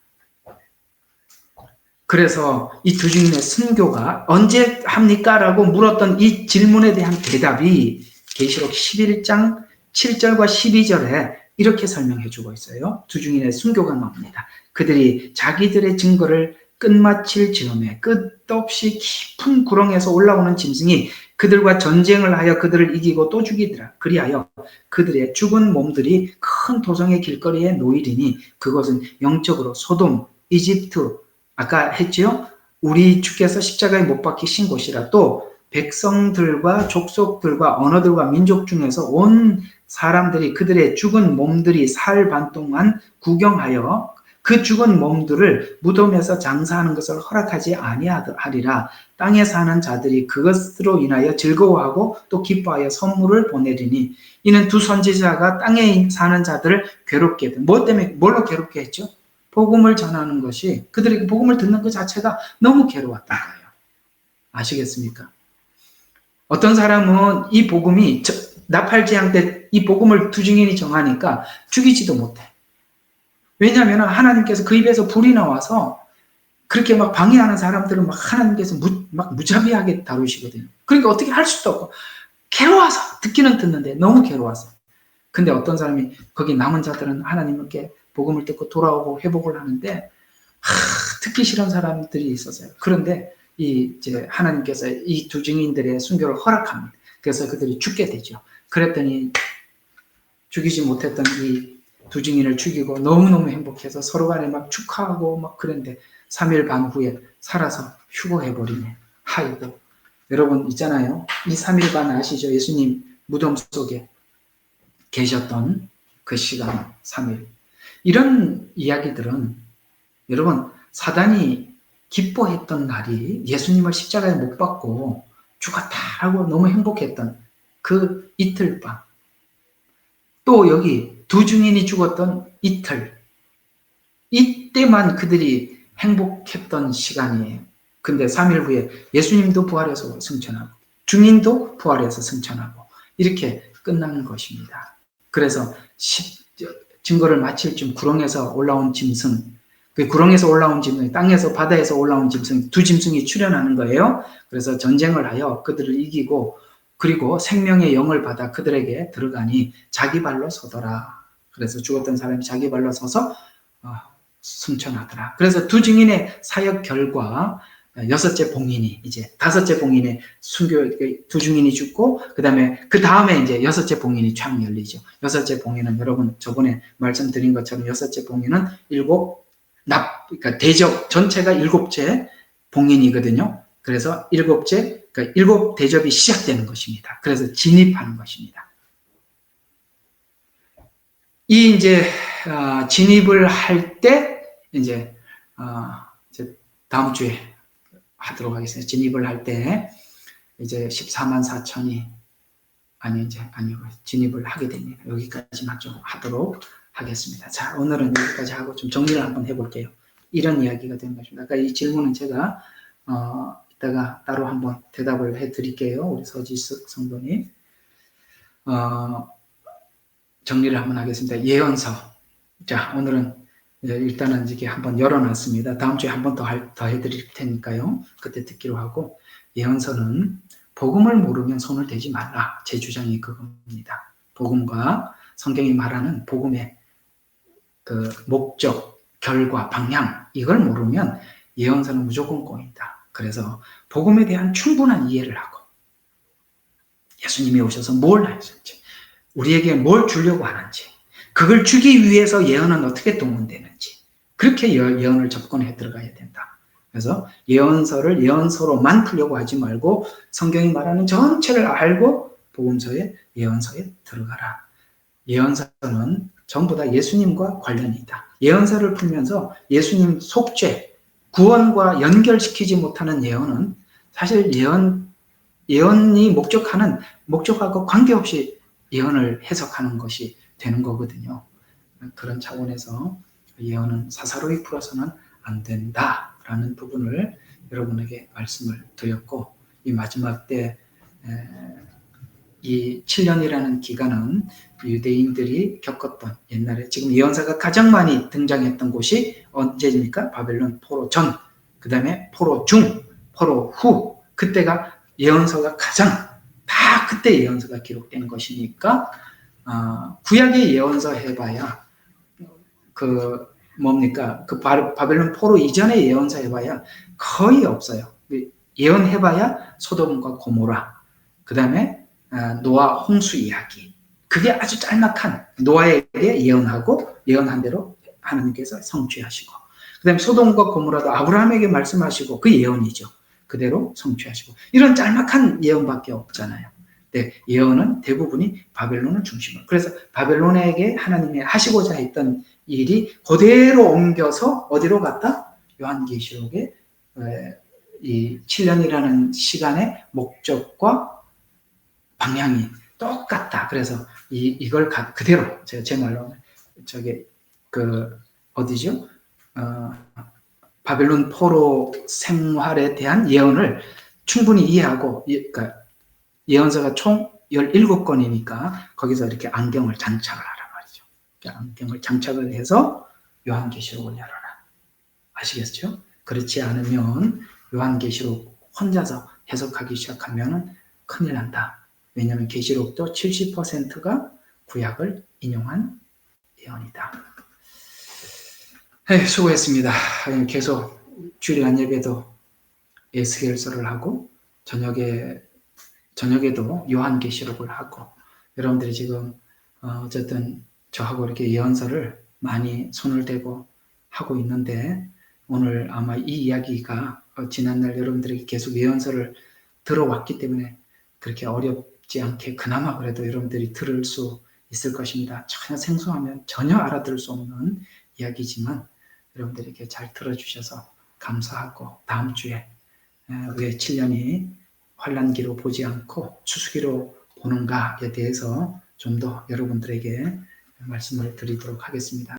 [SPEAKER 1] 그래서 이 두 증인의 순교가 언제 합니까? 라고 물었던 이 질문에 대한 대답이 계시록 11장 7절과 12절에 이렇게 설명해 주고 있어요. 두 증인의 순교가 나옵니다. 그들이 자기들의 증거를 끝마칠 즈음에 끝없이 깊은 구렁에서 올라오는 짐승이 그들과 전쟁을 하여 그들을 이기고 또 죽이더라. 그리하여 그들의 죽은 몸들이 큰 도성의 길거리에 놓이리니 그것은 영적으로 소돔, 이집트, 아까 했지요? 우리 주께서 십자가에 못 박히신 곳이라. 또 백성들과 족속들과 언어들과 민족 중에서 온 사람들이 그들의 죽은 몸들이 사흘 반 동안 구경하여 그 죽은 몸들을 무덤에서 장사하는 것을 허락하지 아니하리라. 땅에 사는 자들이 그것으로 인하여 즐거워하고 또 기뻐하여 선물을 보내리니 이는 두 선지자가 땅에 사는 자들을 괴롭게 했다. 뭐 때문에 뭘로 괴롭게 했죠? 복음을 전하는 것이, 그들에게 복음을 듣는 것 자체가 너무 괴로웠던 거예요. 아시겠습니까? 어떤 사람은 이 복음이 나팔지향 때 이 복음을 두 증인이 정하니까 죽이지도 못해. 왜냐하면 하나님께서 그 입에서 불이 나와서 그렇게 막 방해하는 사람들은 막 하나님께서 막 무자비하게 다루시거든요. 그러니까 어떻게 할 수도 없고 괴로워서 듣기는 듣는데 너무 괴로워서. 근데 어떤 사람이 거기 남은 자들은 하나님께 복음을 듣고 돌아오고 회복을 하는데 듣기 싫은 사람들이 있었어요. 그런데 이제 하나님께서 이 두 증인들의 순교를 허락합니다. 그래서 그들이 죽게 되죠. 그랬더니 죽이지 못했던 이 두 증인을 죽이고 너무너무 행복해서 서로 간에 막 축하하고 막 그런데 3일 반 후에 살아서 휴거해버리네. 아이고. 여러분 있잖아요. 이 3일 반 아시죠? 예수님 무덤 속에 계셨던 그 시간 3일. 이런 이야기들은 여러분 사단이 기뻐했던 날이 예수님을 십자가에 못 박고 죽었다라고 너무 행복했던 그 이틀 밤. 또 여기 두 증인이 죽었던 이틀. 이때만 그들이 행복했던 시간이에요. 근데 3일 후에 예수님도 부활해서 승천하고 증인도 부활해서 승천하고 이렇게 끝나는 것입니다. 그래서 증거를 마칠 쯤 구렁에서 올라온 짐승, 그 구렁에서 올라온 짐승, 땅에서 바다에서 올라온 짐승, 두 짐승이 출현하는 거예요. 그래서 전쟁을 하여 그들을 이기고 그리고 생명의 영을 받아 그들에게 들어가니 자기 발로 서더라. 그래서 죽었던 사람이 자기 발로 서서 승천하더라. 그래서 두 증인의 사역 결과 여섯째 봉인이 이제 다섯째 봉인의 순교 두 증인이 죽고 그 다음에 이제 여섯째 봉인이 쫙 열리죠. 여섯째 봉인은 여러분 저번에 말씀드린 것처럼 여섯째 봉인은 그러니까 대접 전체가 일곱째 봉인이거든요. 그래서 그러니까 일곱 대접이 시작되는 것입니다. 그래서 진입하는 것입니다. 이 이제 진입을 할 때 이제 다음 주에 하도록 하겠습니다. 진입을 할 때 이제 14만 4천이 진입을 하게 됩니다. 여기까지만 좀 하도록 하겠습니다. 자, 오늘은 여기까지 하고 좀 정리를 한번 해볼게요. 이런 이야기가 된 것입니다. 아까 이 질문은 제가 이따가 따로 한번 대답을 해드릴게요. 우리 서지숙 성도님. 정리를 한번 하겠습니다. 예언서. 자, 오늘은 일단은 이렇게 한번 열어놨습니다. 다음 주에 한번 더 해드릴 테니까요. 그때 듣기로 하고, 예언서는 복음을 모르면 손을 대지 말라. 제 주장이 그겁니다. 복음과 성경이 말하는 복음의 그 목적, 결과, 방향, 이걸 모르면 예언서는 무조건 꼬인다. 그래서 복음에 대한 충분한 이해를 하고, 예수님이 오셔서 뭘 하셨는지, 우리에게 뭘 주려고 하는지, 그걸 주기 위해서 예언은 어떻게 동원되는지, 그렇게 예언을 접근해 들어가야 된다. 그래서 예언서를 예언서로만 풀려고 하지 말고 성경이 말하는 전체를 알고 복음서에 예언서에 들어가라. 예언서는 전부 다 예수님과 관련이 있다. 예언서를 풀면서 예수님 속죄, 구원과 연결시키지 못하는 예언은 사실 예언이 목적하고 관계없이 예언을 해석하는 것이 되는 거거든요. 그런 차원에서 예언은 사사로이 풀어서는 안 된다라는 부분을 여러분에게 말씀을 드렸고, 이 마지막 때 이 7년이라는 기간은 유대인들이 겪었던 옛날에 지금 예언서가 가장 많이 등장했던 곳이 언제입니까? 바벨론 포로 전, 그 다음에 포로 중, 포로 후, 그때가 예언서가 다 그때 예언서가 기록된 것이니까 구약의 예언서 해봐야 바벨론 포로 이전의 예언서 해봐야 거의 없어요. 예언해봐야 소돔과 고모라, 그 다음에 노아 홍수 이야기, 그게 아주 짤막한 노아에게 예언한 대로 하나님께서 성취하시고, 그 다음에 소돔과 고모라도 아브라함에게 말씀하시고 그 예언이죠. 그대로 성취하시고, 이런 짤막한 예언밖에 없잖아요. 네, 예언은 대부분이 바벨론을 중심으로. 그래서 바벨론에게 하나님이 하시고자 했던 일이 그대로 옮겨서 어디로 갔다? 요한계시록의 이 7년이라는 시간의 목적과 방향이 똑같다. 그래서 이걸 그대로 제 말로 어디죠? 바벨론 포로 생활에 대한 예언을 충분히 이해하고, 그러니까 예언서가 총 17권이니까 거기서 이렇게 안경을 장착을 하란 말이죠. 안경을 장착을 해서 요한계시록을 열어라. 아시겠죠? 그렇지 않으면 요한계시록 혼자서 해석하기 시작하면 큰일 난다. 왜냐하면 계시록도 70%가 구약을 인용한 예언이다. 네, 수고했습니다. 계속 주일간 예배도 에스겔서를 하고 저녁에도 요한계시록을 하고, 여러분들이 지금 어쨌든 저하고 이렇게 예언서를 많이 손을 대고 하고 있는데, 오늘 아마 이 이야기가 지난날 여러분들에게 계속 예언서를 들어왔기 때문에 그렇게 어렵지 않게 그나마 그래도 여러분들이 들을 수 있을 것입니다. 전혀 생소하면 전혀 알아들을 수 없는 이야기지만 여러분들이 이렇게 잘 들어주셔서 감사하고, 다음 주에 왜 7년이 환란기로 보지 않고 추수기로 보는가에 대해서 좀 더 여러분들에게 말씀을 드리도록 하겠습니다.